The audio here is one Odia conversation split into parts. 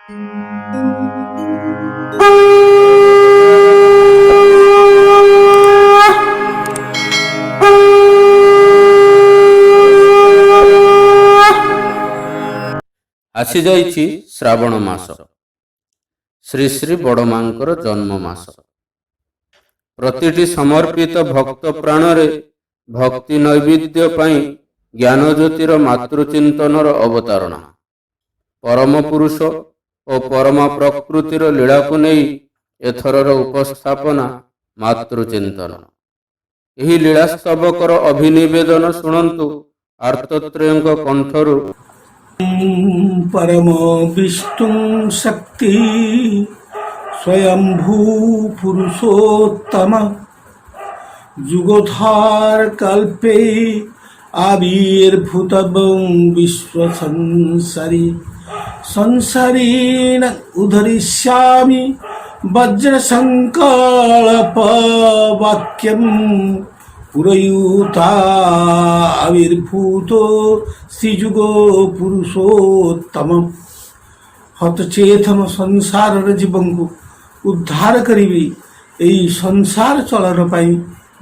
आसी जाइछि श्रावण मास, श्री श्री बड़मांकर जन्म मास। प्रतिटी समर्पित भक्त प्राणरे भक्ति नैवेद्य पाई ज्ञान ज्योतिर मातृचिंतनर अवतारणा। परम पुरुष और परमा प्रकृतिर लीला को नहीं एथरर उपस्थापना मातृचिंतन। यही लीला स्तबकर अभिनिवेदन शुणन्तु आर्तत्रयଙ୍କ कंठरु। परम विष्णु शक्ति स्वयंभू पुरुषोत्तम जुगोद्धार कल्पे आविर्भूत विश्व संसारी संसारीण उद्धरिष्यामि वज्र संकल्प वाक्यम पुरयूता आविर्भूतो श्रीजुगो पुरुषोत्तम। हतचेतन संसार जीवन को उद्धार करी यही संसार चलन पाई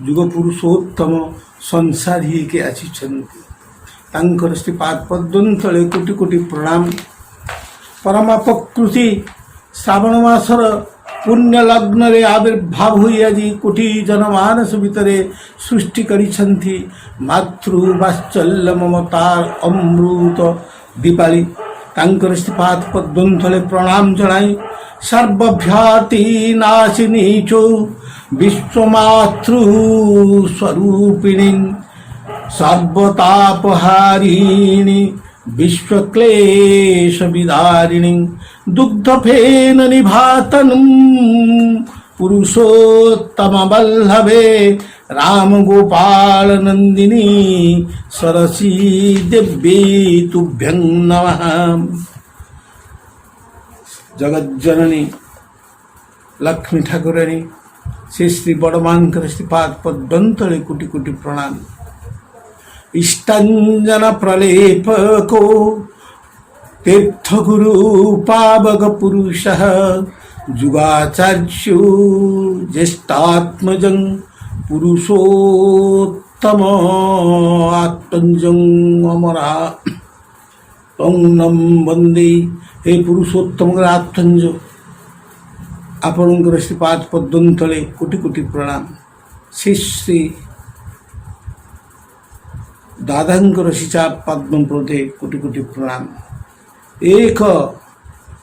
जुग पुरुषोत्तम संसार ही के आसी श्रीपाद पद्म तले कोटि कोटि प्रणाम। परमा प्रकृति श्रावण मासर पुण्य लग्न रे आविर्भाव हुई आज कोटि जनमानस भितरे सृष्टि करिछन्ति मातृ वात्सल्य ममतार अमृत दीपाली। तांकर श्रीपाद पद्म तले प्रणाम जनाई सर्वभ्याति नाशिनी चो विश्वमातृ स्वरूपिणी सर्वतापहारिणी विश्वक्लेश विदारिणी दुग्धफेन निभातनम पुरुषोत्तम वल्लभे राम गोपाल नंदिनी सरसी देव्ये तुभ्यं नमः। जगज्जननी लक्ष्मी ठाकुरानी श्री श्री बड़मांकर श्रीपाद पद्म तले कोटि कोटि प्रणाम। इष्टांजन प्रलेपको तीर्थगुरु पावक पुरुष जुगाचार्यो ज्येष्ठात्मजं पुरुषोत्तम आत्मजं अमरा तंगनम वंदे। हे पुरुषोत्तम आत्मज आपणकर श्रीपाद पद्म तले कोटि कोटि प्रणाम। श्री श्री दादांकर शिचा पद्म प्रते कोटि कोटि प्रणाम। एक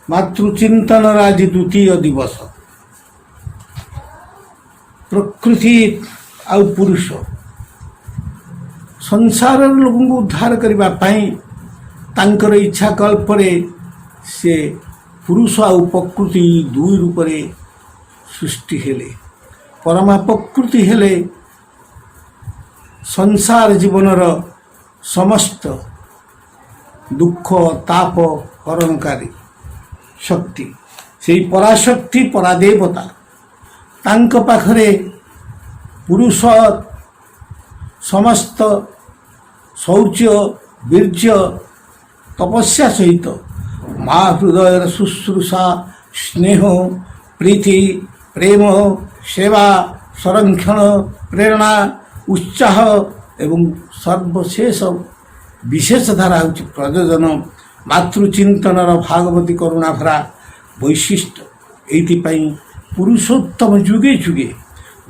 मातृचिंतन आज द्वितीय दिवस। प्रकृति आउ पुरुष संसार लोक उद्धार करने तांकर इच्छा कल्परे से पुरुष आउ प्रकृति दुई रूपरे सृष्टि हेले। परमा प्रकृति हेले संसार जीवनर समस्त दुख ताप हरणकारी शक्ति से पराशक्ति परादेवता। तांक पाखरे पुरुष समस्त शौच वीर्य तपस्या सहित माँ हृदय शुश्रूषा स्नेह प्रीति प्रेम सेवा संरक्षण प्रेरणा उत्साह एवं सर्वशेष विशेष धारा हूँ प्रयोजन मातृचिंतनर भागवती करुणा भरा वैशिष्ट्य। एइथिपाई पुरुषोत्तम जुगे जुगे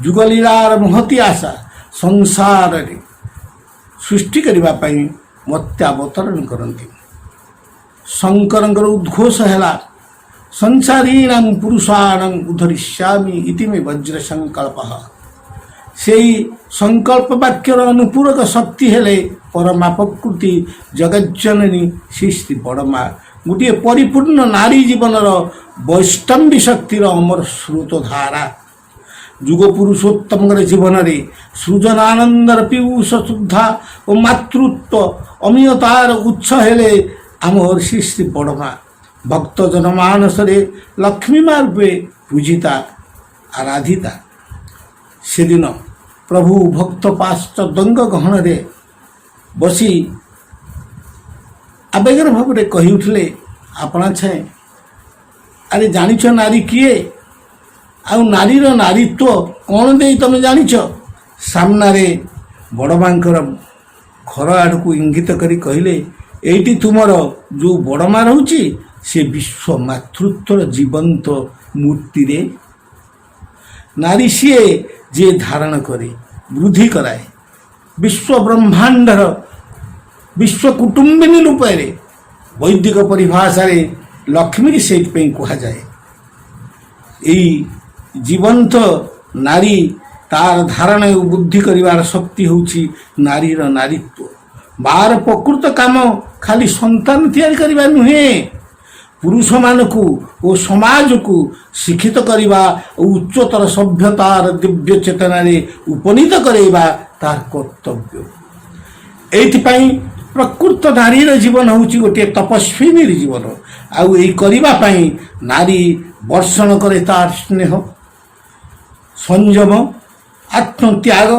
जुगलीलार महती आशा संसार रे सृष्टि करबा पई मत्यावतरण करती। शंकरंकर उद्घोष है संसारीणां पुरुषाणां उद्धरिष्यामि इति मे वज्र संकल्पः। से संकल्प वाक्यर अनुपूरक शक्ति हेले परमा प्रकृति जगज्जननी श्री श्री बड़मा गोटे परिपूर्ण नारी जीवनर वैष्णवी शक्तिर अमर स्रोत धारा। जुग पुरुषोत्तम जीवन में सृजनानंदर पीयूष शुद्धा और मातृत्व अमीयतार उत्स हेले आमर श्री श्री बड़मा। भक्त जनमानस लक्ष्मी रूपे पूजिता आराधिता। से दिन प्रभु भक्त पाश्च दंग गहन रे बसी आवेगर भाव कही उठले आपणा छे ଆରେ ଜାଣିଛ ନାରୀ କିଏ? ଆଉ ନାରୀର ନାରୀତ୍ୱ କ'ଣ ଦେଇ ତମେ ଜାଣିଛ? ସାମ୍ନାରେ ବଡ଼ ମାଙ୍କର ଘର ଆଡ଼କୁ ଇଙ୍ଗିତ କରି କହିଲେ, ଏଇଠି ତୁମର ଯେଉଁ ବଡ଼ ମା ରହୁଛି ସେ ବିଶ୍ୱ ମାତୃତ୍ୱର ଜୀବନ୍ତ ମୂର୍ତ୍ତିରେ। ନାରୀ ସିଏ ଯିଏ ଧାରଣ କରେ, ବୃଦ୍ଧି କରାଏ, ବିଶ୍ୱ ବ୍ରହ୍ମାଣ୍ଡର ବିଶ୍ୱ କୁଟୁମ୍ବିନୀ ରୂପରେ। ବୈଦିକ ପରିଭାଷାରେ ଲକ୍ଷ୍ମୀ ସେଇଥିପାଇଁ କୁହାଯାଏ। ଏଇ ଜୀବନ୍ତ ନାରୀ, ତାର ଧାରଣ ଓ ବୁଦ୍ଧି କରିବାର ଶକ୍ତି ହେଉଛି ନାରୀର ନାରୀତ୍ୱ। ମାର ପ୍ରକୃତ କାମ ଖାଲି ସନ୍ତାନ ତିଆରି କରିବା ନୁହେଁ, ପୁରୁଷମାନଙ୍କୁ ଓ ସମାଜକୁ ଶିକ୍ଷିତ କରିବା ଓ ଉଚ୍ଚତର ସଭ୍ୟତାର ଦିବ୍ୟ ଚେତନାରେ ଉପନୀତ କରାଇବା ତାର କର୍ତ୍ତବ୍ୟ। ଏଇଥିପାଇଁ ପ୍ରକୃତ ନାରୀର ଜୀବନ ହେଉଛି ଗୋଟିଏ ତପସ୍ୱିନୀର ଜୀବନ। ଆଉ ଏଇ କରିବା ପାଇଁ ନାରୀ ବର୍ଷଣ କରେ ତାର ସ୍ନେହ, ସଂଯମ, ଆତ୍ମତ୍ୟାଗ,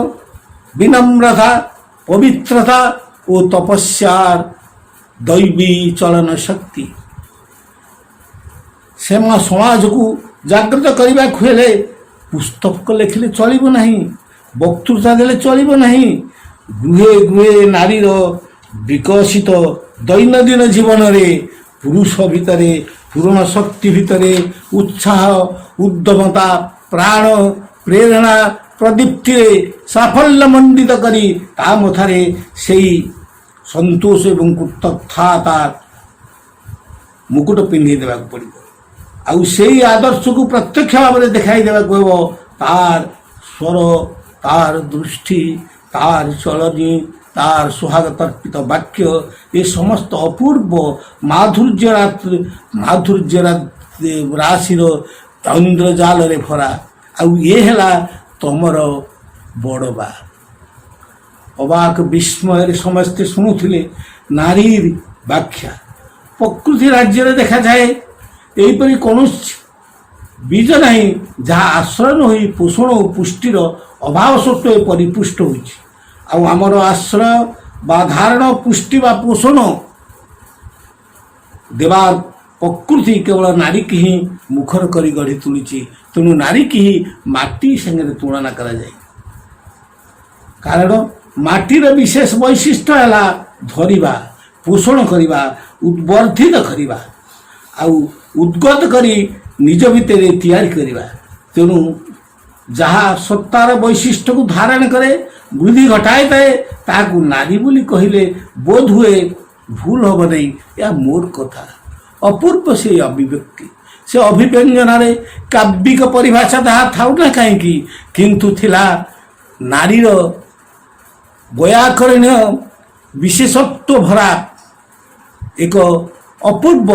ବିନମ୍ରତା, ପବିତ୍ରତା ଓ ତପସ୍ୟାର ଦୈବୀ ଚଳନ ଶକ୍ତି। ସେ ସମାଜକୁ ଜାଗ୍ରତ କରିବାକୁ ହେଲେ ପୁସ୍ତକ ଲେଖିଲେ ଚଳିବ ନାହିଁ, ବକ୍ତୃତା ଦେଲେ ଚଳିବ ନାହିଁ। ଗୃହେ ଗୃହେ ନାରୀର ବିକଶିତ ଦୈନନ୍ଦିନ ଜୀବନରେ ପୁରୁଷ ଭିତରେ ପୂରଣ ଶକ୍ତି ଭିତରେ ଉତ୍ସାହ, ଉଦ୍ଦମତା, ପ୍ରାଣ, ପ୍ରେରଣା, ପ୍ରଦୀପ୍ତିରେ ସାଫଲ୍ୟ ମଣ୍ଡିତ କରି ତା ମଥାରେ ସେଇ ସନ୍ତୋଷ ଏବଂ କୃତଜ୍ଞତା ମୁକୁଟ ପିନ୍ଧି ଦେବାକୁ ପଡ଼ିବ। ଆଉ ସେଇ ଆଦର୍ଶକୁ ପ୍ରତ୍ୟକ୍ଷ ଭାବରେ ଦେଖାଇ ଦେବାକୁ ହେବ। ତାର ସ୍ୱର, ତାର ଦୃଷ୍ଟି, ତାର ଚଳନୀ, ତାର ସୁହାଗତର୍ପିତ ବାକ୍ୟ, ଏ ସମସ୍ତ ଅପୂର୍ବ ମାଧୁର୍ଯ୍ୟ ରାଶିର ଐନ୍ଦ୍ରଜାଲରେ ଭରା। ଆଉ ଇଏ ହେଲା ତମର ବଡ଼ ବା। ଅବାକ ବିସ୍ମୟରେ ସମସ୍ତେ ଶୁଣୁଥିଲେ ନାରୀର ବ୍ୟାଖ୍ୟା। ପ୍ରକୃତି ରାଜ୍ୟରେ ଦେଖାଯାଏ ଏହିପରି କୌଣସି ବୀଜ ନାହିଁ ଯାହା ଆଶ୍ରୟ ନ ହୋଇ ପୋଷଣ ଓ ପୁଷ୍ଟିର ଅଭାବ ସତ୍ତ୍ୱେ ପରିପୁଷ୍ଟ ହୋଇଛି। ଆଉ ଆମର ଆଶ୍ରୟ ବା ଧାରଣ, ପୁଷ୍ଟି ବା ପୋଷଣ ଦେବା ପ୍ରକୃତି କେବଳ ନାରୀକି ହିଁ ମୁଖର କରି ଗଢ଼ି ତୁଳିଛି। ତେଣୁ ନାରୀକି ହିଁ ମାଟି ସାଙ୍ଗରେ ତୁଳନା କରାଯାଏ। କାରଣ ମାଟିର ବିଶେଷ ବୈଶିଷ୍ଟ୍ୟ ହେଲା ଧରିବା, ପୋଷଣ କରିବା, ଉଦ୍ବର୍ଦ୍ଧିତ କରିବା ଆଉ ଉଦ୍ଗତ କରି ନିଜ ଭିତରେ ତିଆରି କରିବା। ତେଣୁ ଯାହା ସତ୍ତାର ବୈଶିଷ୍ଟ୍ୟକୁ ଧାରଣ କରେ, ବୃଦ୍ଧି ଘଟାଇଥାଏ, ତାହାକୁ ନାରୀ ବୋଲି କହିଲେ ବୋଧ ହୁଏ ଭୁଲ ହେବ ନାହିଁ। ଏହା ମୋର କଥା। ଅପୂର୍ବ ସେହି ଅଭିବ୍ୟକ୍ତି, ସେ ଅଭିବ୍ୟଞ୍ଜନାରେ କାବ୍ୟିକ ପରିଭାଷା ତାହା ଥାଉ ନା କାହିଁକି, କିନ୍ତୁ ଥିଲା ନାରୀର ବୈୟାକରଣୀୟ ବିଶେଷତ୍ୱ ଭରା ଏକ ଅପୂର୍ବ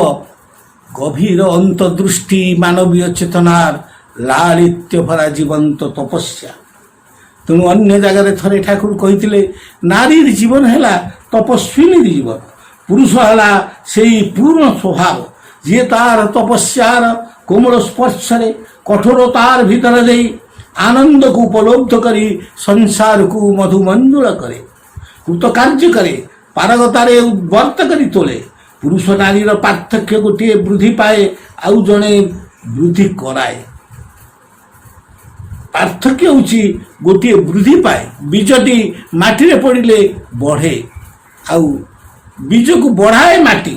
ଗଭୀର ଅନ୍ତର୍ଦୃଷ୍ଟି, ମାନବୀୟ ଚେତନାର ଲାଳିତ୍ୟ ଭରା ଜୀବନ୍ତ ତପସ୍ୟା। ତେଣୁ ଅନ୍ୟ ଜାଗାରେ ଥରେ ଠାକୁର କହିଥିଲେ, ନାରୀର ଜୀବନ ହେଲା ତପସ୍ୱିନୀର ଜୀବନ। ପୁରୁଷ ହେଲା ସେଇ ପୂର୍ଣ୍ଣ ସ୍ୱଭାବ, ଯିଏ ତାର ତପସ୍ୟାର କୋମଳ ସ୍ପର୍ଶରେ କଠୋରତାର ଭିତରେ ଦେଇ ଆନନ୍ଦକୁ ଉପଲବ୍ଧ କରି ସଂସାରକୁ ମଧୁମଞ୍ଜୁଳ କରେ, କୃତକାର୍ଯ୍ୟ କରେ, ପାରଗତାରେ ଉଦ୍ବର୍ତ୍ତ କରି ତୋଳେ। ପୁରୁଷ ନାରୀର ପାର୍ଥକ୍ୟ ଗୋଟିଏ ବୃଦ୍ଧି ପାଏ, ଆଉ ଜଣେ ବୃଦ୍ଧି କରାଏ। ପାର୍ଥକ୍ୟ ହେଉଛି ଗୋଟିଏ ବୃଦ୍ଧି ପାଏ। ବୀଜଟି ମାଟିରେ ପଡ଼ିଲେ ବଢ଼େ, ଆଉ ବୀଜକୁ ବଢ଼ାଏ ମାଟି।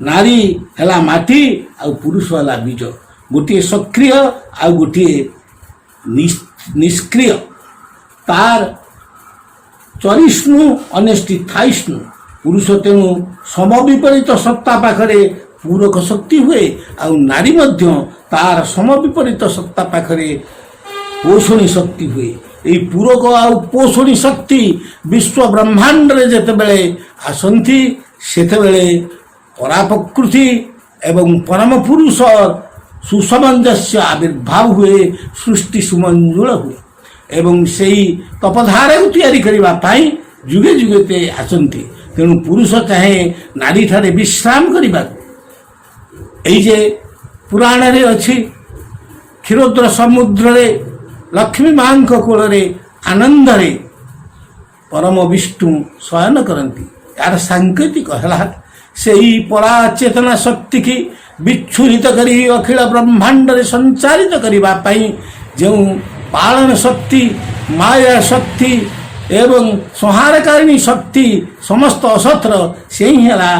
ନାରୀ ହେଲା ମାଟି ଆଉ ପୁରୁଷ ହେଲା ବୀଜ। ଗୋଟିଏ ସକ୍ରିୟ ଆଉ ଗୋଟିଏ ନିଷ୍କ୍ରିୟ। ତାର ଚରିଷ୍ଣୁ ଅନ୍ୟଟି ଥାଇଷ୍ଣୁ। ପୁରୁଷ ତେଣୁ ସମବିପରୀତ ସତ୍ତା ପାଖରେ ପୂରକ ଶକ୍ତି ହୁଏ, ଆଉ ନାରୀ ମଧ୍ୟ ତାର ସମବିପରୀତ ସତ୍ତା ପାଖରେ ପୋଷଣୀ ଶକ୍ତି ହୁଏ। ଏହି ପୂରକ ଆଉ ପୋଷଣୀ ଶକ୍ତି ବିଶ୍ୱ ବ୍ରହ୍ମାଣ୍ଡରେ ଯେତେବେଳେ ଆସନ୍ତି, ସେତେବେଳେ ପରାପ୍ରକୃତି ଏବଂ ପରମ ପୁରୁଷ ସୁସମଞ୍ଜସ୍ୟ ଆବିର୍ଭାବ ହୁଏ, ସୃଷ୍ଟି ସୁମଞ୍ଜୁଳ ହୁଏ। ଏବଂ ସେହି ତପଧାରାକୁ ତିଆରି କରିବା ପାଇଁ ଯୁଗେ ଯୁଗେ ଆସନ୍ତି। ତେଣୁ ପୁରୁଷ ଚାହେଁ ନାରୀଠାରେ ବିଶ୍ରାମ କରିବାକୁ। ଏଇ ଯେ ପୁରାଣରେ ଅଛି, କ୍ଷୀରୋଦ୍ର ସମୁଦ୍ରରେ ଲକ୍ଷ୍ମୀ ମାଙ୍କ କୋଳରେ ଆନନ୍ଦରେ ପରମ ବିଷ୍ଣୁ ଶୟନ କରନ୍ତି। ଏହାର ସାଙ୍କେତିକ ହେଲା ସେହି ପରାଚେତନା ଶକ୍ତିକି ବିଚ୍ଛୁରିତ କରି ଅଖିଳ ବ୍ରହ୍ମାଣ୍ଡରେ ସଞ୍ଚାରିତ କରିବା ପାଇଁ ଯେଉଁ ପାଳନ ଶକ୍ତି, ମାୟା ଶକ୍ତି ଏବଂ ସଂହାରକାରିଣୀ ଶକ୍ତି ସମସ୍ତ ଅସତ୍ର, ସେ ହିଁ ହେଲା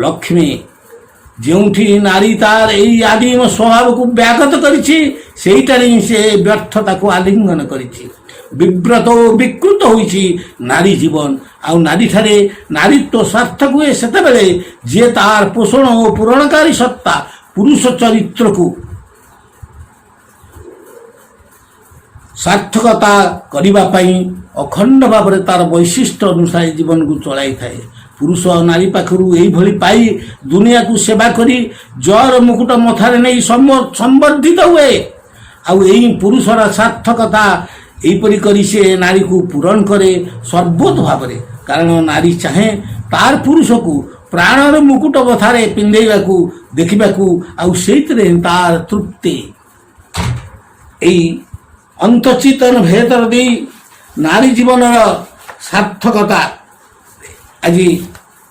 ଲକ୍ଷ୍ମୀ। ଯେଉଁଠି ନାରୀ ତାର ଏଇ ଆଦିମ ସ୍ୱଭାବକୁ ବ୍ୟାଗତ କରିଛି, ସେଇଟାରେ ହିଁ ସେ ବ୍ୟର୍ଥତାକୁ ଆଲିଙ୍ଗନ କରିଛି। ବିବ୍ରତ ଓ ବିକୃତ ହୋଇଛି ନାରୀ ଜୀବନ। ଆଉ ନାରୀଠାରେ ନାରୀତ୍ୱ ସାର୍ଥକ ହୁଏ ସେତେବେଳେ ଯିଏ ତାର ପୋଷଣ ଓ ପୂରଣକାରୀ ସତ୍ତା ପୁରୁଷ ଚରିତ୍ରକୁ ସାର୍ଥକତା କରିବା ପାଇଁ ଅଖଣ୍ଡ ଭାବରେ ତାର ବୈଶିଷ୍ଟ୍ୟ ଅନୁସାରେ ଜୀବନକୁ ଚଳାଇଥାଏ। ପୁରୁଷ ନାରୀ ପାଖରୁ ଏଇଭଳି ପାଇ ଦୁନିଆକୁ ସେବା କରି ଜର ମୁକୁଟ ମଥାରେ ନେଇ ସମ୍ବର୍ଦ୍ଧିତ ହୁଏ। ଆଉ ଏଇ ପୁରୁଷର ସାର୍ଥକତା ଏହିପରି କରି ସେ ନାରୀକୁ ପୂରଣ କରେ ସର୍ବୋତ ଭାବରେ। କାରଣ ନାରୀ ଚାହେଁ ତାର ପୁରୁଷକୁ ପ୍ରାଣର ମୁକୁଟ ମଥାରେ ପିନ୍ଧେଇବାକୁ, ଦେଖିବାକୁ, ଆଉ ସେଇଥିରେ ତାର ତୃପ୍ତି। ଏଇ ଅନ୍ତଚିତନ ଭେଦର ଦେଇ ନାରୀ ଜୀବନର ସାର୍ଥକତା ଆଜି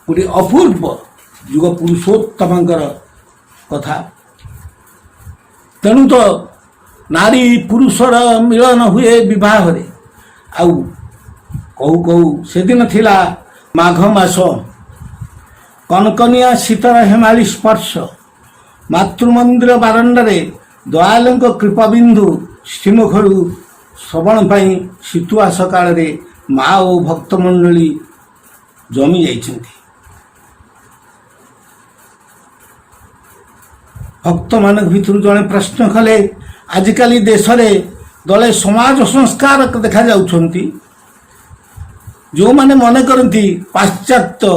ଗୋଟିଏ ଅପୂର୍ବ ଯୁଗ ପୁରୁଷୋତ୍ତମଙ୍କର କଥା। ତେଣୁ ତ ନାରୀ ପୁରୁଷର ମିଳନ ହୁଏ ବିବାହରେ। ଆଉ କହୁ କହୁ ସେଦିନ ଥିଲା ମାଘ ମାସ, କନକନିଆ ଶୀତର ହେମାଳି ସ୍ପର୍ଶ। ମାତୃମନ୍ଦିର ବାରଣ୍ଡାରେ ଦୟାଲଙ୍କ କୃପାବିନ୍ଦୁ ଶ୍ରୀମୁଖରୁ ଶ୍ରବଣ ପାଇଁ ଶୀତୁଆ ସକାଳରେ ମା ଓ ଭକ୍ତମଣ୍ଡଳୀ ଜମି ଯାଇଛନ୍ତି। ଭକ୍ତମାନଙ୍କ ଭିତରୁ ଜଣେ ପ୍ରଶ୍ନ କଲେ, ଆଜିକାଲି ଦେଶରେ ଦଳେ ସମାଜ ସଂସ୍କାର ଦେଖାଯାଉଛନ୍ତି, ଯେଉଁମାନେ ମନେ କରନ୍ତି ପାଶ୍ଚାତ୍ୟ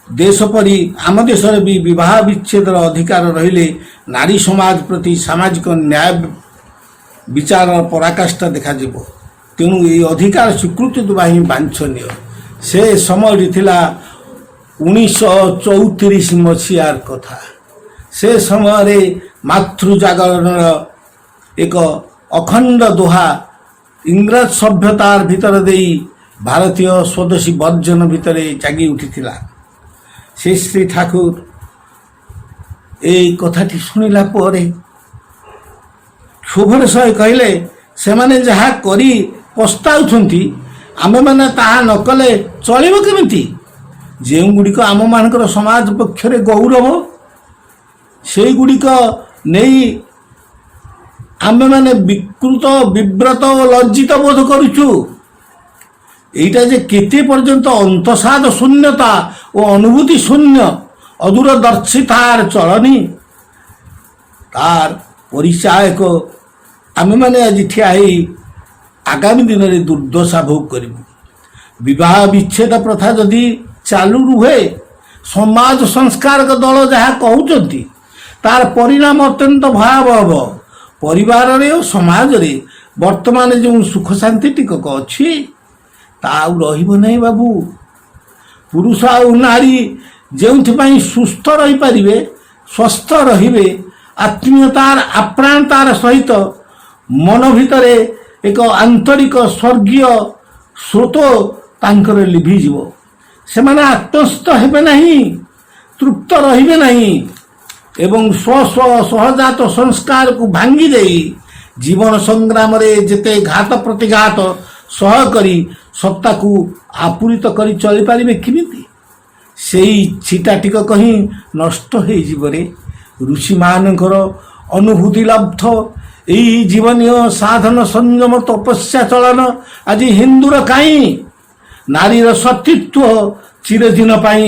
ଦେଶ ପରି ଆମ ଦେଶରେ ବି ବିବାହ ବିଚ୍ଛେଦର ଅଧିକାର ରହିଲେ ନାରୀ ସମାଜ ପ୍ରତି ସାମାଜିକ ନ୍ୟାୟ ବିଚାରର ପରାକାଷ୍ଠା ଦେଖାଯିବ। ତେଣୁ ଏହି ଅଧିକାର ସ୍ୱୀକୃତି ଦେବା ହିଁ ବାଞ୍ଛନୀୟ। ସେ ସମୟଟି ଥିଲା 1934 ମସିହାର କଥା। ସେ ସମୟରେ ମାତୃଜାଗରଣର ଏକ ଅଖଣ୍ଡ ଦୋହା ଇଂରାଜ ସଭ୍ୟତାର ଭିତର ଦେଇ ଭାରତୀୟ ସ୍ୱଦେଶୀ ବର୍ଜନ ଭିତରେ ଜାଗି ଉଠିଥିଲା। ସେ ଶ୍ରୀ ଠାକୁର এই কথাটি শুଣିଲା ପରେ କ୍ଷୋଭର ସହ କହିଲେ, ସେମାନେ ଯାହା କରି ପସ୍ତାଉଛନ୍ତି ଆମେମାନେ ତାହା ନ କଲେ ଚଳିବ କେମିତି? ଯେଉଁଗୁଡ଼ିକ ଆମମାନଙ୍କର ସମାଜ ପକ୍ଷରେ ଗୌରବ, ସେଇଗୁଡ଼ିକ ନେଇ ଆମେମାନେ ବିକୃତ, ବିବ୍ରତ ଓ ଲଜ୍ଜିତ ବୋଧ କରୁଛୁ। এইটা যে কেতে পর্যন্ত অন্তঃসাদ শূন্যতা ও অনুভূতি শূন্য অদূরদর্শিতার চলনি, তার পরিচায়ক ଆମେମାନେ ଆଜି ଠିଆ ହେଇ ଆଗାମୀ ଦିନରେ ଦୁର୍ଦ୍ଦଶା ଭୋଗ କରିବୁ। ବିବାହ ବିଚ୍ଛେଦ ପ୍ରଥା ଯଦି ଚାଲୁ ରୁହେ, ସମାଜ ସଂସ୍କାରକ ଦଳ ଯାହା କହୁଛନ୍ତି ତାର ପରିଣାମ ଅତ୍ୟନ୍ତ ଭୟାବହ ହେବ। ପରିବାରରେ ଓ ସମାଜରେ ବର୍ତ୍ତମାନ ଯେଉଁ ସୁଖ ଶାନ୍ତି ଟିକକ ଅଛି ତା ଆଉ ରହିବ ନାହିଁ ବାବୁ। ପୁରୁଷ ଆଉ ନାରୀ ଯେଉଁଥିପାଇଁ ସୁସ୍ଥ ରହିପାରିବେ, ସ୍ୱସ୍ଥ ରହିବେ, ଆତ୍ମୀୟତାର ଆପ୍ରାଣତାର ସହିତ ମନ ଭିତରେ ଏକ ଆନ୍ତରିକ ସ୍ୱର୍ଗୀୟ ସ୍ରୋତ ତାଙ୍କର ଲିଭିଯିବ। ସେମାନେ ଆତ୍ମସ୍ଥ ହେବେ ନାହିଁ, ତୃପ୍ତ ରହିବେ ନାହିଁ ଏବଂ ସହଜାତ ସଂସ୍କାରକୁ ଭାଙ୍ଗି ଦେଇ ଜୀବନ ସଂଗ୍ରାମରେ ଯେତେ ଘାତ ପ୍ରତିଘାତ ସହ କରି ସତ୍ତାକୁ ଆପୁରିତ କରି ଚଳିପାରିବେ କେମିତି? ସେଇ ଛିଟା ଟିକକ ହିଁ ନଷ୍ଟ ହେଇଯିବରେ। ଋଷିମାନଙ୍କର ଅନୁଭୂତି ଲବ୍ଧ ଏହି ଜୀବନୀୟ ସାଧନ ସଂଯମ ତପସ୍ୟା ଚଳନ ଆଜି ହିନ୍ଦୁର କାହିଁ? ନାରୀର ସତୀତ୍ୱ ଚିରଦିନ ପାଇଁ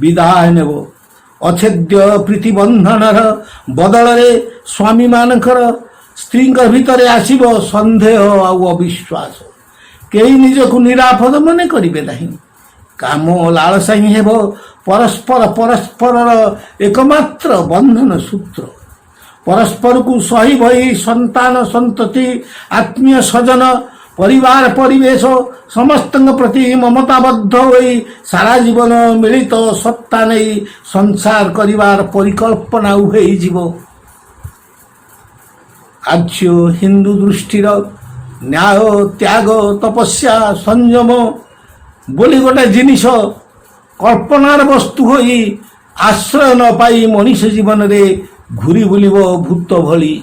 ବିଦାୟ ନେବ। ଅଛେଦ୍ୟ ପ୍ରୀତିବନ୍ଧନର ବଦଳରେ ସ୍ୱାମୀମାନଙ୍କର ସ୍ତ୍ରୀଙ୍କ ଭିତରେ ଆସିବ ସନ୍ଦେହ ଆଉ ଅବିଶ୍ୱାସ। କେହି ନିଜକୁ ନିରାପଦ ମନେ କରିବେ ନାହିଁ। କାମ ଓ ଲାଳସା ହିଁ ହେବ ପରସ୍ପରର ଏକମାତ୍ର ବନ୍ଧନ ସୂତ୍ର। ପରସ୍ପରକୁ ସହି ଭଇ ସନ୍ତାନ ସନ୍ତତି, ଆତ୍ମୀୟ ସ୍ୱଜନ, ପରିବାର ପରିବେଶ ସମସ୍ତଙ୍କ ପ୍ରତି ମମତାବଦ୍ଧ ହୋଇ ସାରା ଜୀବନ ମିଳିତ ସତ୍ତା ନେଇ ସଂସାର କରିବାର ପରିକଳ୍ପନା ଉଭେଇଯିବ। ଆର୍ଯ୍ୟ ହିନ୍ଦୁ ଦୃଷ୍ଟିର ନ୍ୟାୟ, ତ୍ୟାଗ, ତପସ୍ୟା, ସଂଯମ ବୋଲି ଗୋଟେ ଜିନିଷ କଳ୍ପନାର ବସ୍ତୁ ହୋଇ ଆଶ୍ରୟ ନ ପାଇ ମଣିଷ ଜୀବନରେ ଘୁରି ବୁଲିବ ଭୂତ ଭଳି।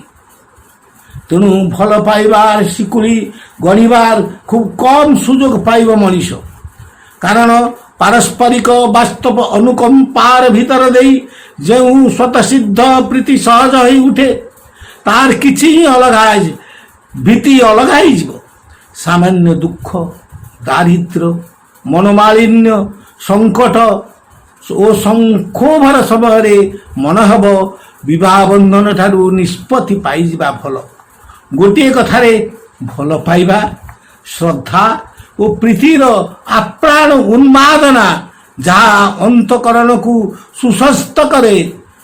ତେଣୁ ଭଲ ପାଇବାର ଶିକୁଳି ଗଢ଼ିବାର ଖୁବ୍ କମ୍ ସୁଯୋଗ ପାଇବ ମଣିଷ। କାରଣ ପାରସ୍ପରିକ ବାସ୍ତବ ଅନୁକମ୍ପାର ଭିତର ଦେଇ ଯେଉଁ ସ୍ୱତଃସିଦ୍ଧ ପ୍ରୀତି ସହଜ ହୋଇ ଉଠେ, ତାର କିଛି ହିଁ ଅଲଗା ଭୀତି ଅଲଗା ହେଇଯିବ। ସାମାନ୍ୟ ଦୁଃଖ, ଦାରିଦ୍ର୍ୟ, ମନୋମାଳିନ୍ୟ, ସଙ୍କଟ ଓ ସଂକ୍ଷୋଭର ସମୟରେ ମନ ହେବ ବିବାହ ବନ୍ଧନ ଠାରୁ ନିଷ୍ପତ୍ତି ପାଇଯିବା ଭଲ। ଗୋଟିଏ କଥାରେ ଭଲ ପାଇବା, ଶ୍ରଦ୍ଧା ଓ ପ୍ରୀତିର ଆପ୍ରାଣ ଉନ୍ମାଦନା ଯାହା ଅନ୍ତଃକରଣକୁ ସୁସ୍ଥ କରେ,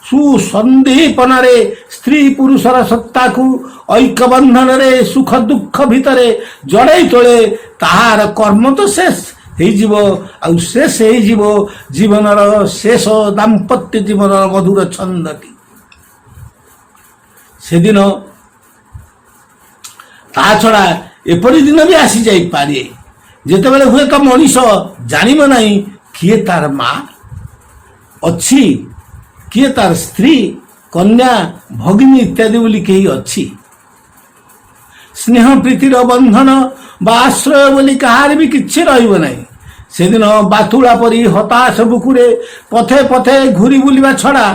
ସୁସନ୍ଦୀପନାରେ ସ୍ତ୍ରୀ ପୁରୁଷର ସତ୍ତାକୁ ଐକ୍ୟବନ୍ଧନରେ ସୁଖ ଦୁଃଖ ଭିତରେ ଜଡ଼େଇ ତୋଳେ, ତାହାର କର୍ମ ତ ଶେଷ ହେଇଯିବ। ଆଉ ଶେଷ ହେଇଯିବ ଜୀବନର ଶେଷ ଦାମ୍ପତ୍ୟ ଜୀବନର ମଧୁର ଛନ୍ଦଟି। ସେଦିନ ତା ଛଡ଼ା ଏପରି ଦିନ ବି ଆସିଯାଇପାରେ ଯେତେବେଳେ ହୁଏତ ମଣିଷ ଜାଣିବ ନାହିଁ କିଏ ତାର ମା ଅଛି, କିଏ ତାର ସ୍ତ୍ରୀ, କନ୍ୟା, ଭଗିନୀ ଇତ୍ୟାଦି ବୋଲି କେହି ଅଛି। ସ୍ନେହ ପ୍ରୀତିର ବନ୍ଧନ ବା ଆଶ୍ରୟ ବୋଲି କାହାର ବି କିଛି ରହିବ ନାହିଁ। ସେଦିନ ବାତୁଳା ପରି ହତାଶ ବୁକୁରେ ପଥେ ପଥେ ଘୁରି ବୁଲିବା ଛଡ଼ା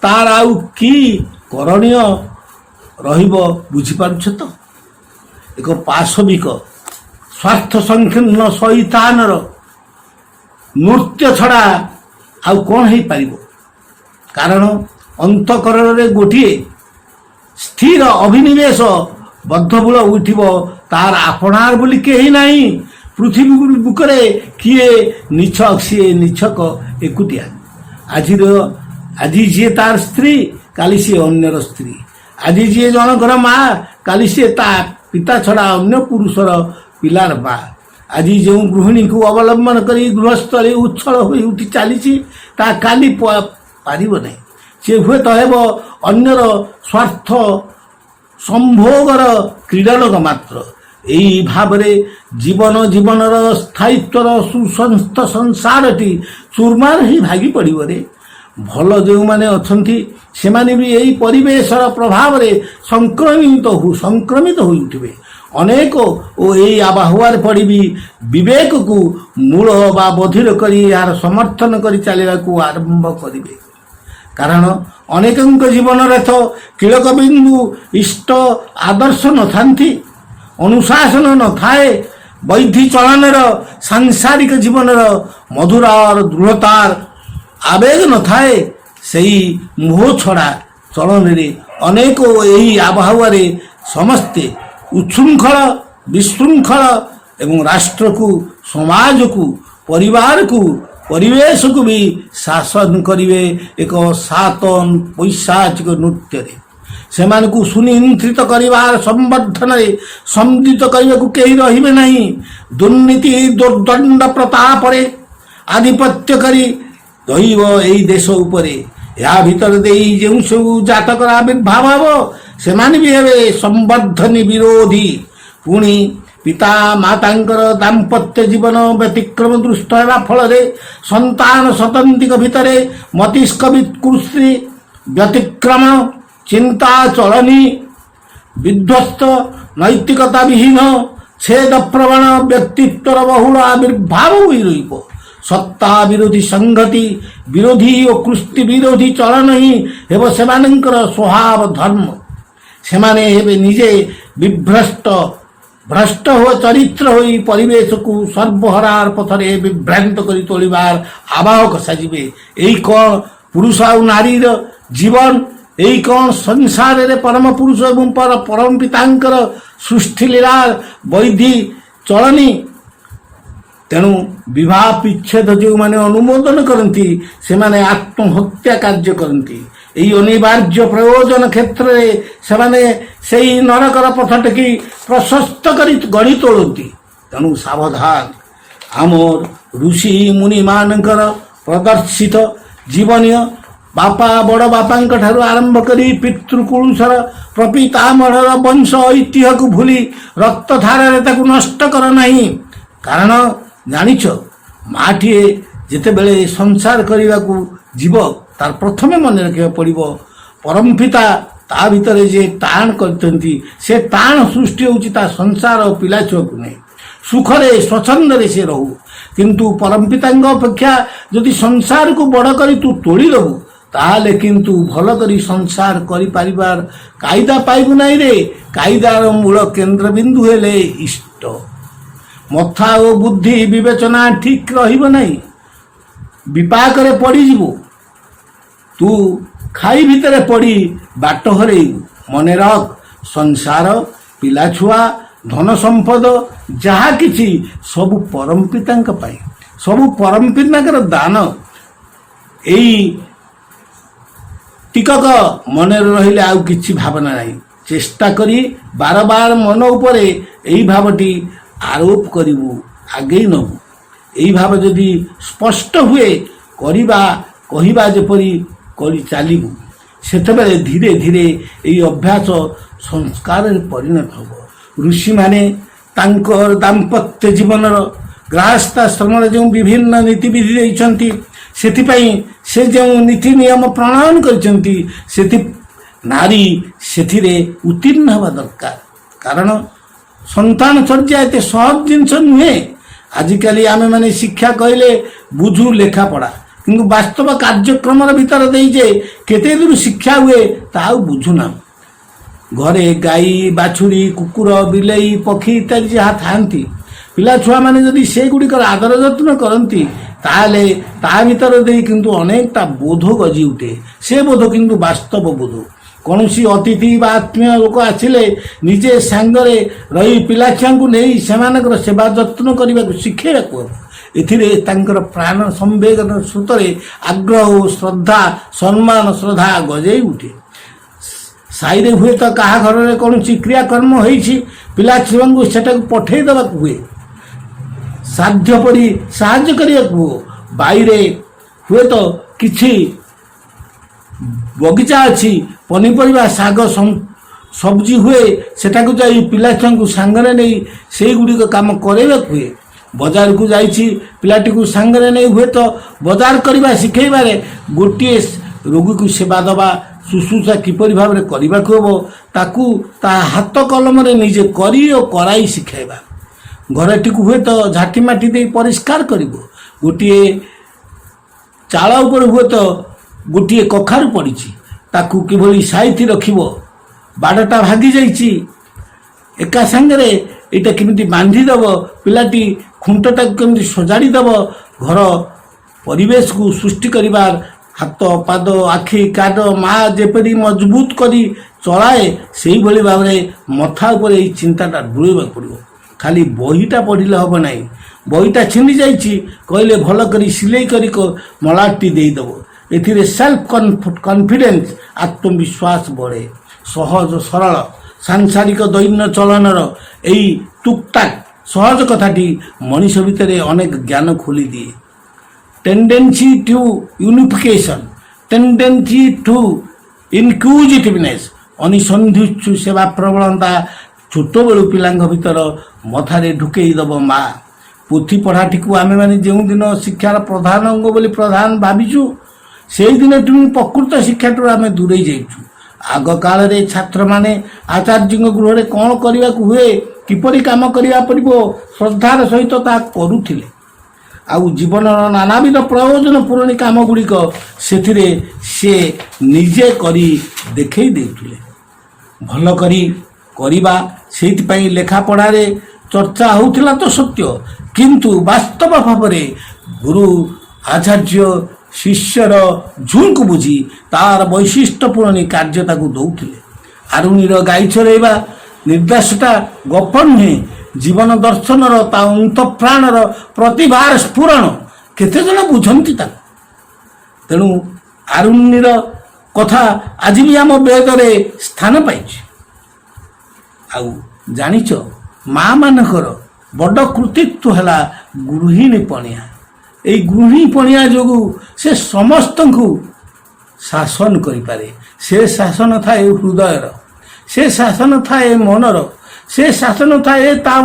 ତାର ଆଉ କି କରଣୀୟ ରହିବ ବୁଝିପାରୁଛ ତ? ଏକ ପାଶବିକ ସ୍ୱାର୍ଥ ସଂକୀର୍ଣ୍ଣ ଶୈତାନର ନୃତ୍ୟ ଛଡ଼ା ଆଉ କ'ଣ ହେଇପାରିବ? କାରଣ ଅନ୍ତଃକରଣରେ ଗୋଟିଏ ସ୍ଥିର ଅଭିନିବେଶ ବଦ୍ଧମୂଳ ଉଠିବ, ତାର ଆପଣାର ବୋଲି କେହି ନାହିଁ। ପୃଥିବୀ ବୁକରେ କିଏ ନିଛକ, ସିଏ ନିଛକ ଏକୁଟିଆ। ଆଜି ଯିଏ ତାର ସ୍ତ୍ରୀ, କାଲି ସିଏ ଅନ୍ୟର ସ୍ତ୍ରୀ। ଆଜି ଯିଏ ଜଣଙ୍କର ମା, କାଲି ସିଏ ତା ପିତା ଛଡ଼ା ଅନ୍ୟ ପୁରୁଷର ପିଲାର ମା। ଆଜି ଯେଉଁ ଗୃହିଣୀକୁ ଅବଲମ୍ବନ କରି ଗୃହସ୍ଥଳୀ ଉଚ୍ଛଳ ହୋଇ ଉଠି ଚାଲିଛି, ତା କାଲି ପାରିବ ନାହିଁ। ସେ ହୁଏତ ହେବ ଅନ୍ୟର ସ୍ୱାର୍ଥ ସମ୍ଭୋଗର କ୍ରୀଡ଼ନକ ମାତ୍ର। ଏହି ଭାବରେ ଜୀବନର ସ୍ଥାୟିତ୍ୱର ସୁସଂସ୍ଥ ସଂସାରଟି ଚୁରମାର ହିଁ ଭାଗି ପଡ଼ିବରେ। ଭଲ ଯେଉଁମାନେ ଅଛନ୍ତି ସେମାନେ ବି ଏହି ପରିବେଶର ପ୍ରଭାବରେ ସଂକ୍ରମିତ ହୋଇ ଉଠିବେ। ଅନେକ ଓ ଏହି ଆବାହୁଆରେ ପଡ଼ିବି ବିବେକକୁ ମୂଳ ବା ବଧିର କରି ଏହାର ସମର୍ଥନ କରି ଚାଲିବାକୁ ଆରମ୍ଭ କରିବେ। କାରଣ ଅନେକଙ୍କ ଜୀବନରେ ତ କିଳକବିନ୍ଦୁ ଇଷ୍ଟ ଆଦର୍ଶ ନଥାନ୍ତି, ଅନୁଶାସନ ନଥାଏ, ବୈଧି ଚଳନର ସାଂସାରିକ ଜୀବନର ମଧୁରାର ଦୃଢ଼ତାର ଆବେଗ ନଥାଏ। ସେହି ମୋହ ଛଡ଼ା ଚଳନରେ ଅନେକ ଏହି ଆବହାୱାରେ ସମସ୍ତେ ଉଚ୍ଛୃଙ୍ଖଳ, ବିଶୃଙ୍ଖଳ ଏବଂ ରାଷ୍ଟ୍ରକୁ, ସମାଜକୁ, ପରିବାରକୁ, ପରିବେଶକୁ ବି ଶାସନ କରିବେ ଏକ ସାତନ ପୈଶାଚିକ ନୃତ୍ୟରେ। ସେମାନଙ୍କୁ ସୁନିୟନ୍ତ୍ରିତ କରିବାର ସମ୍ବର୍ଦ୍ଧନାରେ ସମ୍ମିଳିତ କରିବାକୁ କେହି ରହିବେ ନାହିଁ। ଦୁର୍ନୀତି ଦୁର୍ଦଣ୍ଡ ପ୍ରତାପରେ ଆଧିପତ୍ୟ କରି ରହିବ ଏହି ଦେଶ ଉପରେ। ଏହା ଭିତରେ ଦେଇ ଯେଉଁ ସବୁ ଜାତକର ଆବିର୍ଭାବ ହେବ, ସେମାନେ ବି ହେବେ ସମ୍ବର୍ଦ୍ଧନୀ ବିରୋଧୀ। ପୁଣି ପିତା ମାତାଙ୍କର ଦାମ୍ପତ୍ୟ ଜୀବନ ବ୍ୟତିକ୍ରମ ଦୃଷ୍ଟ ହେବା ଫଳରେ ସନ୍ତାନ ସନ୍ତତିଙ୍କ ଭିତରେ ମସ୍ତିଷ୍କ ବିକୃତି, ବ୍ୟତିକ୍ରମ, ଚିନ୍ତା ଚଳନୀ ବିଧ୍ୱସ୍ତ, ନୈତିକତା ବିହୀନ, ଛେଦ ପ୍ରବଣ ବ୍ୟକ୍ତିତ୍ୱର ବହୁଳ ଆବିର୍ଭାବ ହୋଇ ରହିବ। ସତ୍ତା ବିରୋଧୀ ସଂଗତି ବିରୋଧୀ ଓ କୃଷ୍ଟି ବିରୋଧୀ ଚଳନ ହିଁ ହେବ ସେମାନଙ୍କର ସ୍ୱଭାବ ଧର୍ମ। ସେମାନେ ହେବେ ନିଜେ ଭ୍ରଷ୍ଟ ହୋ ଚରିତ୍ର ହୋଇ ପରିବେଶକୁ ସର୍ବହରାର ପଥରେ ବିଭ୍ରାନ୍ତ କରି ତୋଳିବାର ଆବାହକ ସାଜିବେ। ଏଇ କ'ଣ ପୁରୁଷ ଆଉ ନାରୀର ଜୀବନ? ଏଇ କ'ଣ ସଂସାରରେ ପରମ ପୁରୁଷ ଏବଂ ପରମ ପିତାଙ୍କର ସୃଷ୍ଟି ଲୀଳାର ବୈଧି ଚଳନୀ? ତେଣୁ ବିବାହ ବିଚ୍ଛେଦ ଯେଉଁମାନେ ଅନୁମୋଦନ କରନ୍ତି, ସେମାନେ ଆତ୍ମହତ୍ୟା କାର୍ଯ୍ୟ କରନ୍ତି। ଏହି ଅନିବାର୍ଯ୍ୟ ପ୍ରୟୋଜନ କ୍ଷେତ୍ରରେ ସେମାନେ ସେହି ନରକର ପଥ ଟେକି ପ୍ରଶସ୍ତ କରି ଗଢ଼ି ତୋଳନ୍ତି। ତେଣୁ ସାବଧାନ। ଆମର ଋଷି ମୁନିମାନଙ୍କର ପ୍ରଦର୍ଶିତ ଜୀବନୀୟ ବାପା ବଡ଼ ବାପାଙ୍କ ଠାରୁ ଆରମ୍ଭ କରି ପିତୃପୁରୁଷର ପ୍ରପିତାମହର ବଂଶ ଐତିହ୍ୟକୁ ଭୁଲି ରକ୍ତଧାରାରେ ତାକୁ ନଷ୍ଟ କର ନାହିଁ। କାରଣ ଜାଣିଛ, ମାଟିଏ ଯେତେବେଳେ ସଂସାର କରିବାକୁ ଯିବ, ତାର ପ୍ରଥମେ ମନେ ରଖିବାକୁ ପଡ଼ିବ ପରମ ପିତା ତା ଭିତରେ ଯେ ଟାଣ କରିଛନ୍ତି ସେ ଟାଣ ସୃଷ୍ଟି ହେଉଛି ତା ସଂସାର ଓ ପିଲାଛୁଆକୁ ନେଇ ସୁଖରେ ସ୍ୱଚ୍ଛନ୍ଦରେ ସେ ରହୁ। କିନ୍ତୁ ପରମ ପିତାଙ୍କ ଅପେକ୍ଷା ଯଦି ସଂସାରକୁ ବଡ଼ କରି ତୁ ତୋଳିଦେବୁ ତାହେଲେ କିନ୍ତୁ ଭଲ କରି ସଂସାର କରିପାରିବାର କାଇଦା ପାଇବୁ ନାହିଁ ରେ। କାଇଦାର ମୂଳ କେନ୍ଦ୍ରବିନ୍ଦୁ ହେଲେ ଇଷ୍ଟ। ମଥା ଓ ବୁଦ୍ଧି ବିବେଚନା ଠିକ୍ ରହିବ ନାହିଁ, ବିପାକରେ ପଡ଼ିଯିବୁ। ତୁ ଖାଇ ଭିତରେ ପଡ଼ି ବାଟ ହରେଇବୁ। ମନେ ରଖ, ସଂସାର, ପିଲାଛୁଆ, ଧନ ସମ୍ପଦ ଯାହା କିଛି ସବୁ ପରମ ପିତାଙ୍କ ପାଇଁ, ସବୁ ପରମ ପିତାଙ୍କର ଦାନ। ଏଇ ଟିକକ ମନରେ ରହିଲେ ଆଉ କିଛି ଭାବନା ନାହିଁ। ଚେଷ୍ଟା କରି ବାରବାର ମନ ଉପରେ ଏଇ ଭାବଟି ଆରୋପ କରିବୁ, ଆଗେଇ ନେବୁ। ଏଇ ଭାବ ଯଦି ସ୍ପଷ୍ଟ ହୁଏ, କହିବା ଯେପରି କରି ଚାଲିବୁ, ସେତେବେଳେ ଧୀରେ ଧୀରେ ଏହି ଅଭ୍ୟାସ ସଂସ୍କାରରେ ପରିଣତ ହେବ। ଋଷିମାନେ ତାଙ୍କର ଦାମ୍ପତ୍ୟ ଜୀବନର ଗୃହସ୍ଥାଶ୍ରମରେ ଯେଉଁ ବିଭିନ୍ନ ନୀତିବିଧି ଦେଇଛନ୍ତି, ସେଥିପାଇଁ ସେ ଯେଉଁ ନୀତି ନିୟମ ପ୍ରଣୟନ କରିଛନ୍ତି, ନାରୀ ସେଥିରେ ଉତ୍ତୀର୍ଣ୍ଣ ହେବା ଦରକାର। କାରଣ ସନ୍ତାନ ଚର୍ଯା ଏତେ ସହଜ ଜିନିଷ ନୁହେଁ। ଆଜିକାଲି ଆମେମାନେ ଶିକ୍ଷା କହିଲେ ବୁଝୁ ଲେଖାପଢ଼ା, କିନ୍ତୁ ବାସ୍ତବ କାର୍ଯ୍ୟକ୍ରମର ଭିତରେ ଦେଇ ଯେ କେତେ ଦୂର ଶିକ୍ଷା ହୁଏ ତାହା ଆଉ ବୁଝୁନାହୁଁ। ଘରେ ଗାଈ, ବାଛୁରୀ, କୁକୁର, ବିଲେଇ, ପକ୍ଷୀ ଇତ୍ୟାଦି ଯାହା ଥାଆନ୍ତି, ପିଲାଛୁଆମାନେ ଯଦି ସେଗୁଡ଼ିକର ଆଦର ଯତ୍ନ କରନ୍ତି ତାହେଲେ ତା ଭିତରେ ଦେଇ କିନ୍ତୁ ଅନେକଟା ବୋଧ ଗଜି ଉଠେ। ସେ ବୋଧ କିନ୍ତୁ ବାସ୍ତବ ବୋଧ। କୌଣସି ଅତିଥି ବା ଆତ୍ମୀୟ ଲୋକ ଆସିଲେ ନିଜେ ସାଙ୍ଗରେ ରହି ପିଲାଛୁଆଙ୍କୁ ନେଇ ସେମାନଙ୍କର ସେବା ଯତ୍ନ କରିବାକୁ ଶିଖେଇବାକୁ ହେବ। ଏଥିରେ ତାଙ୍କର ପ୍ରାଣ ସମ୍ବେଦନ ସ୍ରୋତରେ ଆଗ୍ରହ ଓ ଶ୍ରଦ୍ଧା, ସମ୍ମାନ ଶ୍ରଦ୍ଧା ଗଜେଇ ଉଠେ। ସାହିରେ ହୁଏତ କାହା ଘରରେ କୌଣସି କ୍ରିୟାକର୍ମ ହୋଇଛି, ପିଲାଛୁଆଙ୍କୁ ସେଟାକୁ ପଠେଇ ଦେବାକୁ ହୁଏ, ସାଧ୍ୟ ପଡ଼ି ସାହାଯ୍ୟ କରିବାକୁ ହୁଏ। ବାଇରେ ହୁଏତ କିଛି ବଗିଚା ଅଛି, ପନିପରିବା, ଶାଗ, ସବଜି ହୁଏ, ସେଟାକୁ ଯାଇ ପିଲାଛୁଆଙ୍କୁ ସାଙ୍ଗରେ ନେଇ ସେଇଗୁଡ଼ିକ କାମ କରାଇବାକୁ ହୁଏ। ବଜାରକୁ ଯାଇଛି, ପିଲାଟିକୁ ସାଙ୍ଗରେ ନେଇ ହୁଏତ ବଜାର କରିବା ଶିଖେଇବାରେ ଗୋଟିଏ ରୋଗୀକୁ ସେବା ଦେବା, ଶୁଶ୍ରୂଷା କିପରି ଭାବରେ କରିବାକୁ ହେବ ତାକୁ ତା ହାତ କଲମରେ ନିଜେ କରି ଓ କରାଇ ଶିଖାଇବା। ଘରଟିକୁ ହୁଏତ ଝାଟି ମାଟି ଦେଇ ପରିଷ୍କାର କରିବ। ଗୋଟିଏ ଚାଳ ଉପରେ ହୁଏତ ଗୋଟିଏ କଖାରୁ ପଡ଼ିଛି, ତାକୁ କିଭଳି ସାଇତି ରଖିବ। ବାଡ଼ଟା ଭାଙ୍ଗି ଯାଇଛି, ଏକା ସାଙ୍ଗରେ ଏଇଟା କେମିତି ବାନ୍ଧିଦେବ, ପିଲାଟି ଖୁଣ୍ଟଟାକୁ କେମିତି ସଜାଡ଼ି ଦେବ, ଘର ପରିବେଶକୁ ସୃଷ୍ଟି କରିବାର ହାତ, ପାଦ, ଆଖି, କାନ, ମା ଯେପରି ମଜବୁତ କରି ଚଳାଏ, ସେଇଭଳି ଭାବରେ ମଥା ଉପରେ ଏଇ ଚିନ୍ତାଟା ଢୁଳେଇବାକୁ ପଡ଼ିବ। ଖାଲି ବହିଟା ପଢ଼ିଲେ ହେବ ନାହିଁ। ବହିଟା ଛିଣ୍ଡି ଯାଇଛି କହିଲେ ଭଲ କରି ସିଲେଇ କରି ମଳାଟି ଦେଇଦେବ। ଏଥିରେ ସେଲ୍ଫ କନଫିଡେନ୍ସ, ଆତ୍ମବିଶ୍ୱାସ ବଢ଼େ। ସହଜ ସରଳ ସାଂସାରିକ ଦୈନ୍ୟ ଚଳନର ଏଇ ଟୁକଟାକ୍ ସହଜ କଥାଟି ମଣିଷ ଭିତରେ ଅନେକ ଜ୍ଞାନ ଖୋଲିଦିଏ। Tendency two unification, tendency two ଇନକ୍ୟୁଜିଟିଭନେସ୍, ଅନିସନ୍ଧିତ୍ସୁ ସେବା ପ୍ରବଣତା ଛୋଟବେଳୁ ପିଲାଙ୍କ ଭିତର ମଥାରେ ଢୁକେଇ ଦେବ ମା। ପୋଥି ପଢ଼ାଟିକୁ ଆମେମାନେ ଯେଉଁଦିନ ଶିକ୍ଷାର ପ୍ରଧାନ ଅଙ୍ଗ ବୋଲି ପ୍ରଧାନ ଭାବିଛୁ, ସେଇଦିନଠୁ ପ୍ରକୃତ ଶିକ୍ଷାଠାରୁ ଆମେ ଦୂରେଇ ଯାଇଛୁ। ଆଗ କାଳରେ ଛାତ୍ରମାନେ ଆଚାର୍ଯ୍ୟଙ୍କ ଗୃହରେ କ'ଣ କରିବାକୁ ହୁଏ, କିପରି କାମ କରିବା ପଡ଼ିବ, ଶ୍ରଦ୍ଧାର ସହିତ ତାହା କରୁଥିଲେ। ଆଉ ଜୀବନର ନାନାବିଧ ପ୍ରୟୋଜନ ପୂରଣୀ କାମ ଗୁଡ଼ିକ ସେଥିରେ ସେ ନିଜେ କରି ଦେଖେଇ ଦେଉଥିଲେ। ଭଲ କରି କରିବା, ସେଇଥିପାଇଁ ଲେଖାପଢ଼ାରେ ଚର୍ଚ୍ଚା ହେଉଥିଲା ତ ସତ୍ୟ, କିନ୍ତୁ ବାସ୍ତବ ଭାବରେ ଗୁରୁ ଆଚାର୍ଯ୍ୟ ଶିଷ୍ୟର ଝୁଁକୁ ବୁଝି ତାର ବୈଶିଷ୍ଟ୍ୟ ପୂରଣୀ କାର୍ଯ୍ୟ ତାକୁ ଦେଉଥିଲେ। ଆରୁଣିର ଗାଈ ଚରେଇବା ନିର୍ଦ୍ଦେଶଟା ଗପ ନୁହେଁ, ଜୀବନ ଦର୍ଶନର, ତା ଅନ୍ତଃପ୍ରାଣର ପ୍ରତିଭାର ସ୍ଫୁରଣ। କେତେଜଣ ବୁଝନ୍ତି ତାକୁ? ତେଣୁ ଆରୁଣିର କଥା ଆଜି ବି ଆମ ବେଦରେ ସ୍ଥାନ ପାଇଛି। ଆଉ ଜାଣିଛ, ମା ମାନଙ୍କର ବଡ଼ କୃତିତ୍ୱ ହେଲା ଗୃହିଣୀ ପଣିଆ। ଏଇ ଗୃହିଣୀ ପଣିଆ ଯୋଗୁଁ ସେ ସମସ୍ତଙ୍କୁ ଶାସନ କରିପାରେ। ସେ ଶାସନ ଥାଏ ହୃଦୟର, ସେ ଶାସନ ଥାଏ ମନର, ସେ ଶାସନ ଥାଏ ତା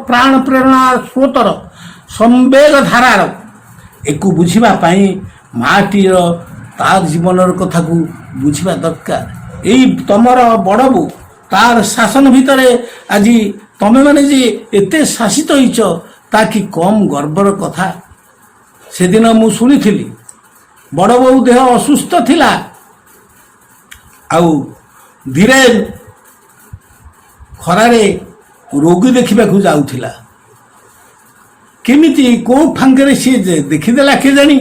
ପ୍ରାଣ ପ୍ରେରଣା ସ୍ରୋତର, ସମ୍ବେଗ ଧାରାର। ଏକୁ ବୁଝିବା ପାଇଁ ମାଟିର ତାର ଜୀବନର କଥାକୁ ବୁଝିବା ଦରକାର। ଏଇ ତମର ବଡ଼ ବୋଉ ତାର ଶାସନ ଭିତରେ ଆଜି ତମେମାନେ ଯେ ଏତେ ଶାସିତ ହେଇଛ ତା କି କମ୍ ଗର୍ବର କଥା। ସେଦିନ ମୁଁ ଶୁଣିଥିଲି ବଡ଼ ବୋଉ ଦେହ ଅସୁସ୍ଥ ଥିଲା, ଆଉ ଧୀରେନ ଖରାରେ ରୋଗୀ ଦେଖିବାକୁ ଯାଉଥିଲା। କେମିତି କୋଉ ଫାଙ୍କରେ ସିଏ ଦେଖିଦେଲା କେଜାଣି,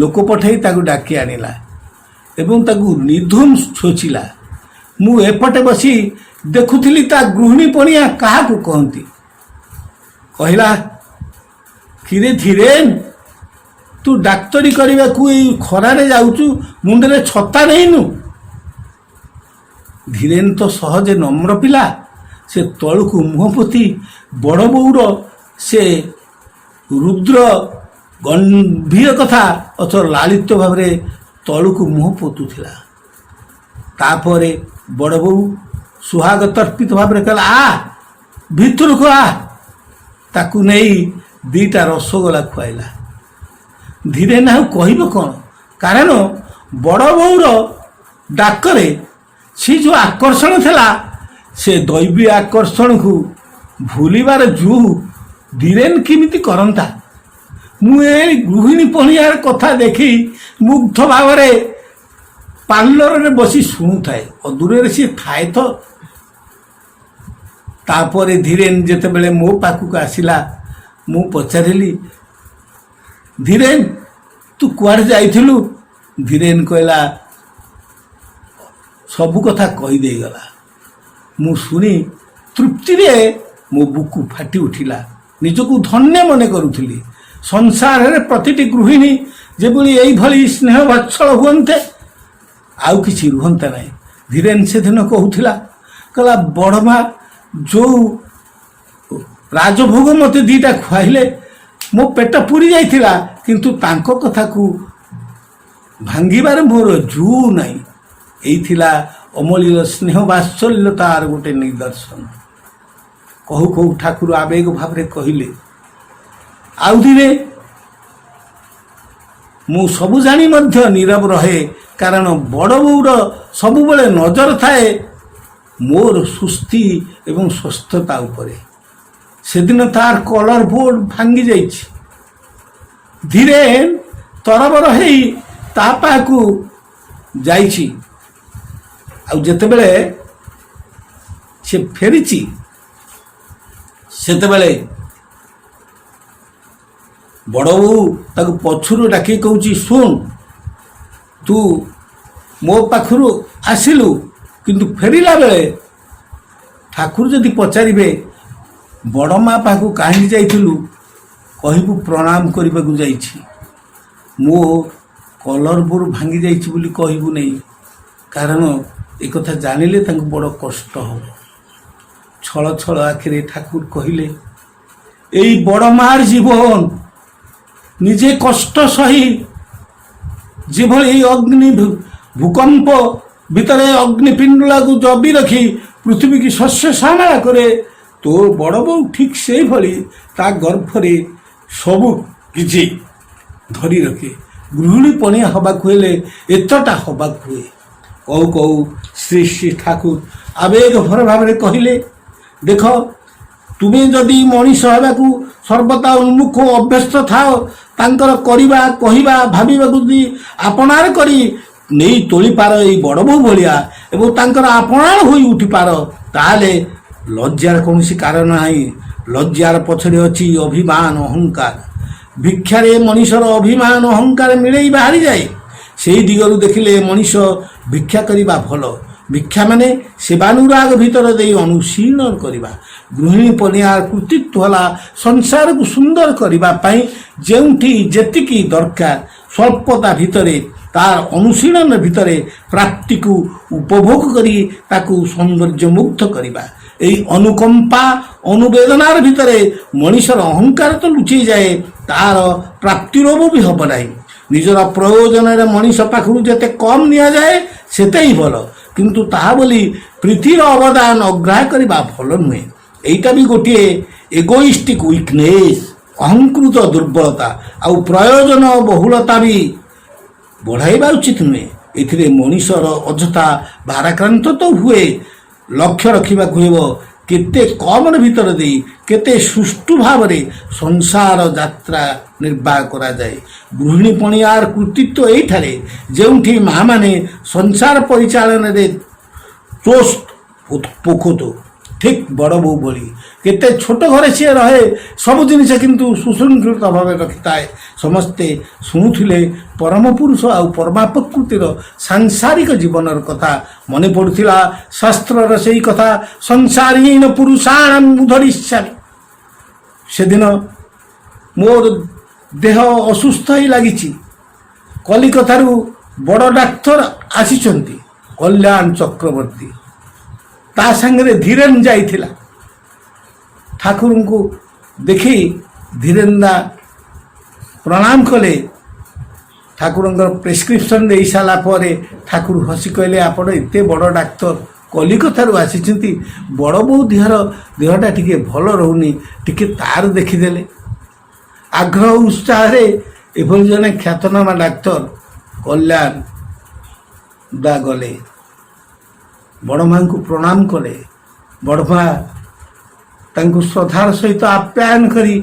ଲୋକ ପଠେଇ ତାକୁ ଡାକି ଆଣିଲା ଏବଂ ତାକୁ ନିଧୁମ ଛୋଚିଲା। ମୁଁ ଏପଟେ ବସି ଦେଖୁଥିଲି ତା ଗୃହିଣୀ ପଣିଆ କାହାକୁ କହନ୍ତି। କହିଲା, କିରେ ଧୀରେନ, ତୁ ଡାକ୍ତରୀ କରିବାକୁ ଏଇ ଖରାରେ ଯାଉଛୁ, ମୁଣ୍ଡରେ ଛତା ନେଇନୁ? ଧୀରେନ ତ ସହଜେ ନମ୍ର ପିଲା, ସେ ତଳକୁ ମୁହଁ ପୋତି ବଡ଼ ବୋଉର ସେ ରୁଦ୍ର ଗମ୍ଭୀର କଥା ଅଥର ଲାଳିତ୍ୟ ଭାବରେ ତଳକୁ ମୁହଁ ପୋତୁଥିଲା। ତାପରେ ବଡ଼ ବୋଉ ସୁହାଗ ତର୍ପିତ ଭାବରେ କହିଲା, ଭିତରକୁ ଆ। ତାକୁ ନେଇ ଦିଟା ରସଗୋଲା ଖୁଆଇଲା। ଧୀରେନ ଆଉ କହିବ କ'ଣ, କାରଣ ବଡ଼ ବୋଉର ଡାକରେ ସେ ଯେଉଁ ଆକର୍ଷଣ ଥିଲା, ସେ ଦୈବୀ ଆକର୍ଷଣକୁ ଭୁଲିବାର ଯୋଉ ଧୀରେନ କେମିତି କରନ୍ତା। ମୁଁ ଏଇ ଗୃହିଣୀ ପଣିଆର କଥା ଦେଖି ମୁଗ୍ଧ ଭାବରେ ପାର୍ଲରରେ ବସି ଶୁଣୁଥାଏ, ଅଦୂରରେ ସିଏ ଥାଏ ତ। ତାପରେ ଧୀରେନ ଯେତେବେଳେ ମୋ ପାଖକୁ ଆସିଲା, ମୁଁ ପଚାରିଲି, ଧୀରେନ ତୁ କୁଆଡ଼େ ଯାଇଥିଲୁ? ଧୀରେନ କହିଲା, ସବୁ କଥା କହିଦେଇଗଲା। ମୁଁ ଶୁଣି ତୃପ୍ତିରେ ମୋ ବୁକୁ ଫାଟି ଉଠିଲା। ନିଜକୁ ଧନ୍ୟ ମନେ କରୁଥିଲି। ସଂସାରରେ ପ୍ରତିଟି ଗୃହିଣୀ ଯେଭଳି ଏଇଭଳି ସ୍ନେହ ବାତ୍ସଳ ହୁଅନ୍ତେ, ଆଉ କିଛି ରୁହନ୍ତା ନାହିଁ। ଧୀରେନ ସେଦିନ କହୁଥିଲା, କହିଲା, ବଡ଼ ମା ଯୋଉ ରାଜଭୋଗ ମୋତେ ଦିଟା ଖୁଆଇଲେ ମୋ ପେଟ ପୁରି ଯାଇଥିଲା, କିନ୍ତୁ ତାଙ୍କ କଥାକୁ ଭାଙ୍ଗିବାରେ ମୋର ଜୁ ନାହିଁ। ଏଇ ଥିଲା ଅମଳିର ସ୍ନେହ ବାତ୍ସଲ୍ୟତାର ଗୋଟେ ନିଦର୍ଶନ। କହୁ କହୁ ଠାକୁର ଆବେଗ ଭାବରେ କହିଲେ, ଆଉ ଦିନେ ମୁଁ ସବୁ ଜାଣି ମଧ୍ୟ ନୀରବ ରହେ, କାରଣ ବଡ଼ ବୋଉର ସବୁବେଳେ ନଜର ଥାଏ ମୋର ସୁସ୍ଥି ଏବଂ ସୁସ୍ଥତା ଉପରେ। ସେଦିନ ତାର କଲର ବୋର୍ଡ ଭାଙ୍ଗି ଯାଇଛି। ଧୀରେନ ତରବର ହେଇ ତା ପାଖକୁ ଯାଇଛି, ଆଉ ଯେତେବେଳେ ସେ ଫେରିଛି ସେତେବେଳେ ବଡ଼ ବୋଉ ତାକୁ ପଛରୁ ଡାକି କହୁଛି, ଶୁଣ, ତୁ ମୋ ପାଖରୁ ଆସିଲୁ, କିନ୍ତୁ ଫେରିଲା ବେଳେ ଠାକୁର ଯଦି ପଚାରିବେ ବଡ଼ ମା ପାଖକୁ କାହିଁକି ଯାଇଥିଲୁ, କହିବୁ ପ୍ରଣାମ କରିବାକୁ ଯାଇଛି। ମୋ କଲର ବୋର୍ଡ ଭାଙ୍ଗି ଯାଇଛି ବୋଲି କହିବୁ ନାହିଁ, କାରଣ ଏକଥା ଜାଣିଲେ ତାଙ୍କୁ ବଡ଼ କଷ୍ଟ ହେବ। ଛଳ ଛଳ ଆଖିରେ ଠାକୁର କହିଲେ, ଏଇ ବଡ଼ ମାର ଜୀବନ ନିଜେ କଷ୍ଟ ସହି ଯେଭଳି ଅଗ୍ନି ଭୂକମ୍ପ ଭିତରେ ଅଗ୍ନିପିଣ୍ଡୁଳାକୁ ଜବି ରଖି ପୃଥିବୀକି ଶସ୍ୟ ଶ୍ୟାମଳା କରେ, ତୋ ବଡ଼ ବୋଉ ଠିକ୍ ସେଇଭଳି ତା ଗର୍ଭରେ ସବୁ କିଛି ଧରି ରଖେ। ଗୃହିଣୀ ପଣିଆ ହେବାକୁ ହେଲେ ଏତଟା ହେବାକୁ ହୁଏ। କହୁ କହୁ ଶ୍ରୀ ଶ୍ରୀ ଠାକୁର ଆବେଗ ଭର ଭାବରେ କହିଲେ, ଦେଖ, ତୁମେ ଯଦି ମଣିଷ ହେବାକୁ ସର୍ବଦା ଉନ୍ମୁଖ ଅଭ୍ୟସ୍ତ ଥାଅ, ତାଙ୍କର କରିବା, କହିବା, ଭାବିବାକୁ ଯଦି ଆପଣାର କରି ନେଇ ତୋଳିପାର ଏଇ ବଡ଼ ବୋଉ ଭଳିଆ ଏବଂ ତାଙ୍କର ଆପଣାର ହୋଇ ଉଠିପାର, ତାହେଲେ ଲଜ୍ଜାର କୌଣସି କାରଣ ନାହିଁ। ଲଜ୍ଜାର ପଛରେ ଅଛି ଅଭିମାନ, ଅହଙ୍କାର। ଭିକ୍ଷାରେ ମଣିଷର ଅଭିମାନ ଅହଙ୍କାର ମିଳେଇ ବାହାରିଯାଏ। ସେହି ଦିଗରୁ ଦେଖିଲେ ମଣିଷ ଭିକ୍ଷା କରିବା ଭଲ। ଭିକ୍ଷା ମାନେ ସେବାନୁରାଗ ଭିତର ଦେଇ ଅନୁଶୀଳନ କରିବା। ଗୃହିଣୀ ପଣିଆର କୃତିତ୍ୱ ହେଲା ସଂସାରକୁ ସୁନ୍ଦର କରିବା ପାଇଁ ଯେଉଁଠି ଯେତିକି ଦରକାର ସ୍ୱଳ୍ପତା ଭିତରେ ତାର ଅନୁଶୀଳନ ଭିତରେ ପ୍ରାପ୍ତିକୁ ଉପଭୋଗ କରି ତାକୁ ସୌନ୍ଦର୍ଯ୍ୟମୁଗ୍ଧ କରିବା। এই ଅନୁକମ୍ପା ଅନୁବେଦନାର ଭିତରେ ମଣିଷର ଅହଙ୍କାର ତ ଲୁଚି ଯାଏ, ତାର ପ୍ରାପ୍ତିଲୋଭ ବି ହେବ ନାହିଁ। ନିଜର ପ୍ରୟୋଜନରେ ମଣିଷ ପାଖରୁ ଯେତେ କମ୍ ନିଆଯାଏ ସେତେ ହିଁ ଭଲ, କିନ୍ତୁ ତାହା ବୋଲି ପ୍ରୀତିର ଅବଦାନ ଅଗ୍ରାହ୍ୟ କରିବା ଭଲ ନୁହେଁ। এইটা ବି ଗୋଟିଏ ଏଗୋଇଷ୍ଟିକ୍ ୱିକନେସ୍। ଅହଂକୃତ ଦୁର୍ବଳତା ଆଉ ପ୍ରୟୋଜନ ବହୁଳତା ବି ବଢ଼ାଇବା ଉଚିତ ନୁହେଁ। ଏଥିରେ ମଣିଷର ଅଯଥା ଭାରାକ୍ରାନ୍ତ ତ ହୁଏ। ଲକ୍ଷ୍ୟ ରଖିବାକୁ ହେବ କେତେ କମର ଭିତରେ ଦେଇ କେତେ ସୁଷ୍ଠୁ ଭାବରେ ସଂସାର ଯାତ୍ରା ନିର୍ବାହ କରାଯାଏ। ଗୃହିଣୀ ପଣିଆର କୃତିତ୍ୱ ଏଇଠାରେ, ଯେଉଁଠି ମାଆମାନେ ସଂସାର ପରିଚାଳନାରେ ଚୋଷ୍ଟ ପୋଖତ ଠିକ୍ ବଡ଼ ବୋଉ ଭଳି। କେତେ ଛୋଟ ଘରେ ସିଏ ରହେ, ସବୁ ଜିନିଷ କିନ୍ତୁ ସୁଶୃଙ୍ଖଳିତ ଭାବେ ରଖିଥାଏ। ସମସ୍ତେ ଶୁଣୁଥିଲେ ପରମ ପୁରୁଷ ଆଉ ପରମା ପ୍ରକୃତିର ସାଂସାରିକ ଜୀବନର କଥା। ମନେ ପଡ଼ୁଥିଲା ଶାସ୍ତ୍ରର ସେଇ କଥା, ସଂସାରୀଣ ପୁରୁଷାଣ ଉଧରିଷ୍ୟାମି। ସେଦିନ ମୋର ଦେହ ଅସୁସ୍ଥ ହେଇ ଲାଗିଛି। କଲିକତାରୁ ବଡ଼ ଡାକ୍ତର ଆସିଛନ୍ତି, କଲ୍ୟାଣ ଚକ୍ରବର୍ତ୍ତୀ। ତା ସାଙ୍ଗରେ ଧୀରେନ ଯାଇଥିଲା। ଠାକୁରଙ୍କୁ ଦେଖି ଧୀରେନ୍ଦା ପ୍ରଣାମ କଲେ। ଠାକୁରଙ୍କର ପ୍ରେସ୍କ୍ରିପସନ୍ ଦେଇ ସାରିଲା ପରେ ଠାକୁର ହସି କହିଲେ, ଆପଣ ଏତେ ବଡ଼ ଡାକ୍ତର କଲିକତାରୁ ଆସିଛନ୍ତି, ବଡ଼ ବୋଉ ଦେହଟା ଟିକେ ଭଲ ରହୁନି, ଟିକେ ତାର ଦେଖିଦେଲେ। ଆଗ୍ରହ ଉତ୍ସାହରେ ଏଭଳି ଜଣେ ଖ୍ୟାତନାମା ଡାକ୍ତର କଲ୍ୟାଣ ଦା ଗଲେ, ବଡ଼ ମାଆଙ୍କୁ ପ୍ରଣାମ କଲେ। ବଡ଼ ମା ତାଙ୍କୁ ଶ୍ରଦ୍ଧାର ସହିତ ଆପ୍ୟାୟନ କରି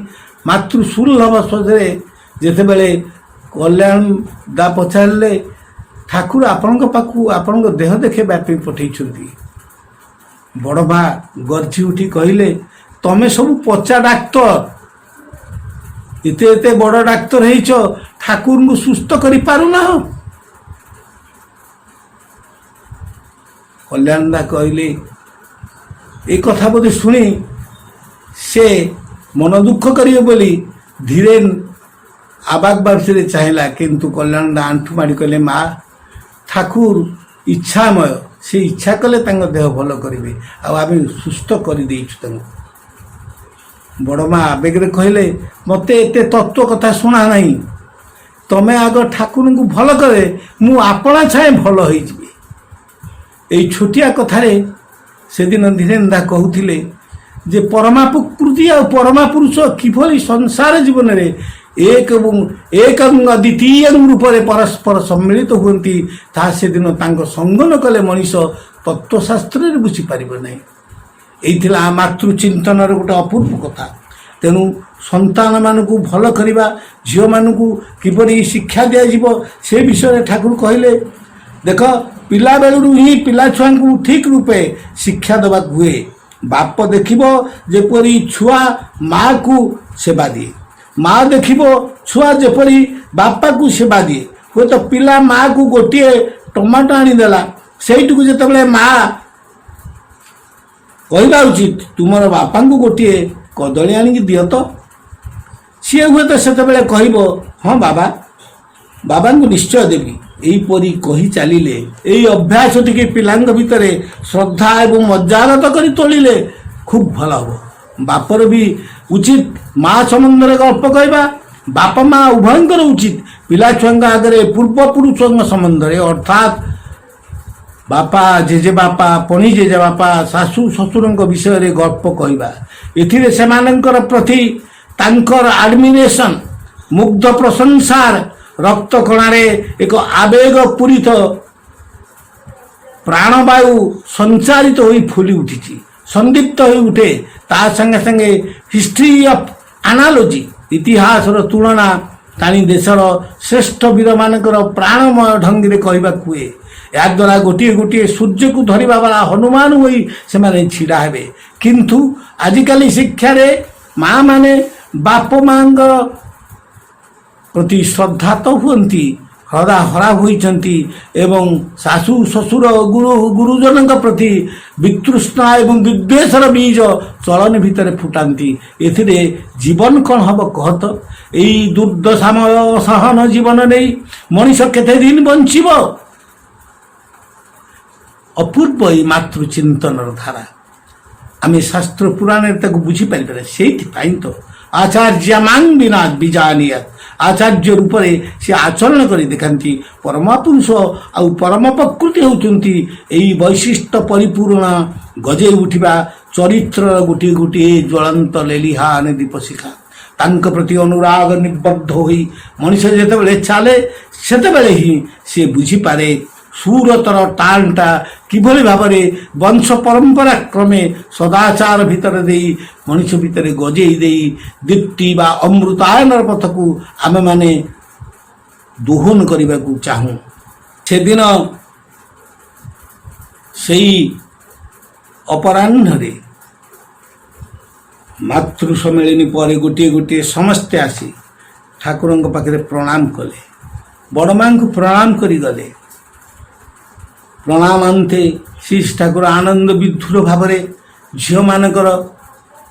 ମାତୃ ସୁଲଭ ସ୍ୱରରେ ଯେତେବେଳେ କଲ୍ୟାଣ ଦା ପଚାରିଲେ, ଠାକୁର ଆପଣଙ୍କ ପାଖକୁ ଆପଣଙ୍କ ଦେହ ଦେଖେଇବା ପାଇଁ ପଠାଇଛନ୍ତି। ବଡ଼ ମା ଗର୍ଜି ଉଠି କହିଲେ, ତମେ ସବୁ ପଚା ଡାକ୍ତର, ଏତେ ବଡ଼ ଡାକ୍ତର ହେଇଛ, ଠାକୁରଙ୍କୁ ସୁସ୍ଥ କରିପାରୁନାହ। କଲ୍ୟାଣ ଦା କହିଲେ, ଏ କଥା ବୋଧେ ଶୁଣି ସେ ମନ ଦୁଃଖ କରିବେ ବୋଲି ଧୀରେନ ଆବାକ ବାବସରେ ଚାହିଁଲା, କିନ୍ତୁ କଲ୍ୟାଣ ଦା ଆଣ୍ଠୁ ମାଡ଼ି କହିଲେ, ମା ଠାକୁର ଇଚ୍ଛାମୟ, ସେ ଇଚ୍ଛା କଲେ ତାଙ୍କ ଦେହ ଭଲ କରିବେ, ଆଉ ଆମେ ସୁସ୍ଥ କରିଦେଇଛୁ ତାଙ୍କୁ। ବଡ଼ ମା ଆବେଗରେ କହିଲେ, ମୋତେ ଏତେ ତତ୍ତ୍ୱ କଥା ଶୁଣା ନାହିଁ, ତମେ ଆଗ ଠାକୁରଙ୍କୁ ଭଲ କଲେ ମୁଁ ଆପଣା ଛାଏଁ ଭଲ ହେଇଯିବି। ଏଇ ଛୋଟିଆ କଥାରେ ସେଦିନ ଧୀରେନ ଦା କହୁଥିଲେ ଯେ ପରମା ପ୍ରକୃତି ଆଉ ପରମା ପୁରୁଷ କିଭଳି ସଂସାର ଜୀବନରେ ଏକଂ ଦ୍ୱିତୀୟ ରୂପରେ ପରସ୍ପର ସମ୍ମିଳିତ ହୁଅନ୍ତି, ତାହା ସେଦିନ ତାଙ୍କ ସଙ୍ଗ ନ କଲେ ମଣିଷ ତତ୍ତ୍ୱଶାସ୍ତ୍ରରେ ବୁଝିପାରିବ ନାହିଁ। ଏଇ ଥିଲା ମାତୃଚିନ୍ତନର ଗୋଟେ ଅପୂର୍ବ କଥା। ତେଣୁ ସନ୍ତାନମାନଙ୍କୁ ଭଲ କରିବା, ଝିଅମାନଙ୍କୁ କିପରି ଶିକ୍ଷା ଦିଆଯିବ, ସେ ବିଷୟରେ ଠାକୁର କହିଲେ, ଦେଖ ପିଲାବେଳରୁ ହିଁ ପିଲା ଛୁଆଙ୍କୁ ଠିକ୍ ରୂପେ ଶିକ୍ଷା ଦେବାକୁ ହୁଏ। ବାପ ଦେଖିବ ଯେପରି ଛୁଆ ମାଆକୁ ସେବା ଦିଏ, ମା ଦେଖିବ ଛୁଆ ଯେପରି ବାପାକୁ ସେବା ଦିଏ। ହୁଏତ ପିଲା ମାଆକୁ ଗୋଟିଏ ଟମାଟୋ ଆଣିଦେଲା, ସେଇଠିକୁ ଯେତେବେଳେ ମା କହିବା ଉଚିତ ତୁମର ବାପାଙ୍କୁ ଗୋଟିଏ କଦଳୀ ଆଣିକି ଦିଅ ତ, ସିଏ ହୁଏତ ସେତେବେଳେ କହିବ, ହଁ ବାବାଙ୍କୁ ନିଶ୍ଚୟ ଦେବି। ଏହିପରି କହି ଚାଲିଲେ, ଏଇ ଅଭ୍ୟାସ ଟିକେ ପିଲାଙ୍କ ଭିତରେ ଶ୍ରଦ୍ଧା ଏବଂ ମଜ୍ଜାରତ କରି ତୋଳିଲେ ଖୁବ୍ ଭଲ ହେବ। ବାପର ବି ଉଚିତ ମା ସମ୍ବନ୍ଧରେ ଗଳ୍ପ କହିବା, ବାପା ମା ଉଭୟଙ୍କର ଉଚିତ ପିଲା ଛୁଆଙ୍କ ଆଗରେ ପୂର୍ବପୁରୁଷଙ୍କ ସମ୍ବନ୍ଧରେ, ଅର୍ଥାତ୍ ବାପା ଜେଜେବାପା, ପଣି ଜେଜେବାପା, ଶାଶୁ ଶ୍ୱଶୁରଙ୍କ ବିଷୟରେ ଗଳ୍ପ କହିବା। ଏଥିରେ ସେମାନଙ୍କର ପ୍ରତି ତାଙ୍କର ଆଡମିରେସନ, ମୁଗ୍ଧ ପ୍ରଶଂସାର ରକ୍ତ କଣାରେ ଏକ ଆବେଗ ପୂରିତ ପ୍ରାଣବାୟୁ ସଞ୍ଚାରିତ ହୋଇ ଫୁଲି ଉଠିଛି, ସନ୍ଦୀପ୍ତ ହୋଇ ଉଠେ। ତା ସାଙ୍ଗେ ସାଙ୍ଗେ ହିଷ୍ଟ୍ରି ଅଫ୍ ଆନାଲୋଜି, ଇତିହାସର ତୁଳନା ଟାଣି ଦେଶର ଶ୍ରେଷ୍ଠ ବୀରମାନଙ୍କର ପ୍ରାଣମୟ ଢଙ୍ଗରେ କହିବାକୁ ହୁଏ। ଏହାଦ୍ୱାରା ଗୋଟିଏ ଗୋଟିଏ ସୂର୍ଯ୍ୟକୁ ଧରିବା ବାଲା ହନୁମାନ ହୋଇ ସେମାନେ ଛିଡ଼ା ହେବେ। କିନ୍ତୁ ଆଜିକାଲି ଶିକ୍ଷାରେ ମା ମାନେ ବାପ ମାଙ୍କର ପ୍ରତି ଶ୍ରଦ୍ଧା ତ ହୁଅନ୍ତି, ହରା ହୋଇଛନ୍ତି ଏବଂ ଶାଶୁ ଶ୍ୱଶୁର ଗୁରୁଜନଙ୍କ ପ୍ରତି ବିତୃଷ୍ଣା ଏବଂ ବିଦ୍ୱେଷର ବୀଜ ଚଳନି ଭିତରେ ଫୁଟାନ୍ତି। ଏଥିରେ ଜୀବନ କ'ଣ ହେବ କହତ? ଏଇ ଦୁର୍ଦ୍ଦଶାମୟ ସହନ ଜୀବନ ନେଇ ମଣିଷ କେତେ ଦିନ ବଞ୍ଚିବ? ଅପୂର୍ବ ଏଇ ମାତୃଚିନ୍ତନର ଧାରା ଆମେ ଶାସ୍ତ୍ର ପୁରାଣରେ ତାକୁ ବୁଝିପାରିବା। ସେଇଥିପାଇଁ ତ ଆଚାର୍ଯ୍ୟ ମାଂ ବିନା ବିଜାନିୟତ, ଆଚାର୍ଯ୍ୟ ରୂପରେ ସେ ଆଚରଣ କରି ଦେଖାନ୍ତି। ପରମପୁରୁଷ ଆଉ ପରମ ପ୍ରକୃତି ହେଉଛନ୍ତି ଏହି ବୈଶିଷ୍ଟ୍ୟ ପରିପୂର୍ଣ୍ଣ ଗଜେଇ ଉଠିବା ଚରିତ୍ରର ଗୋଟିଏ ଗୋଟିଏ ଜ୍ୱଳନ୍ତ ଲେଲିହାନ ଦୀପଶିଖା। ତାଙ୍କ ପ୍ରତି ଅନୁରାଗ ନିବଦ୍ଧ ହୋଇ ମଣିଷ ଯେତେବେଳେ ଚାଲେ ସେତେବେଳେ ହିଁ ସେ ବୁଝିପାରେ ସୁରତର ଟାଣଟା କିଭଳି ଭାବରେ ବଂଶ ପରମ୍ପରା କ୍ରମେ ସଦାଚାର ଭିତରେ ଦେଇ ମଣିଷ ଭିତରେ ଗଜେଇ ଦେଇ ଦୀପ୍ତି ବା ଅମୃତାୟନର ପଥକୁ ଆମେମାନେ ଦୋହନ କରିବାକୁ ଚାହୁଁ। ସେଦିନ ସେଇ ଅପରାହ୍ନରେ ମାତୃ ସମ୍ମିଳନୀ ପରେ ଗୋଟିଏ ଗୋଟିଏ ସମସ୍ତେ ଆସି ଠାକୁରଙ୍କ ପାଖରେ ପ୍ରଣାମ କଲେ, ବଡ଼ ମାଙ୍କୁ ପ୍ରଣାମ କରିଗଲେ। ପ୍ରଣାମାନ୍ତେ ଶ୍ରୀ ଠାକୁର ଆନନ୍ଦ ବିଧୁର ଭାବରେ ଝିଅମାନଙ୍କର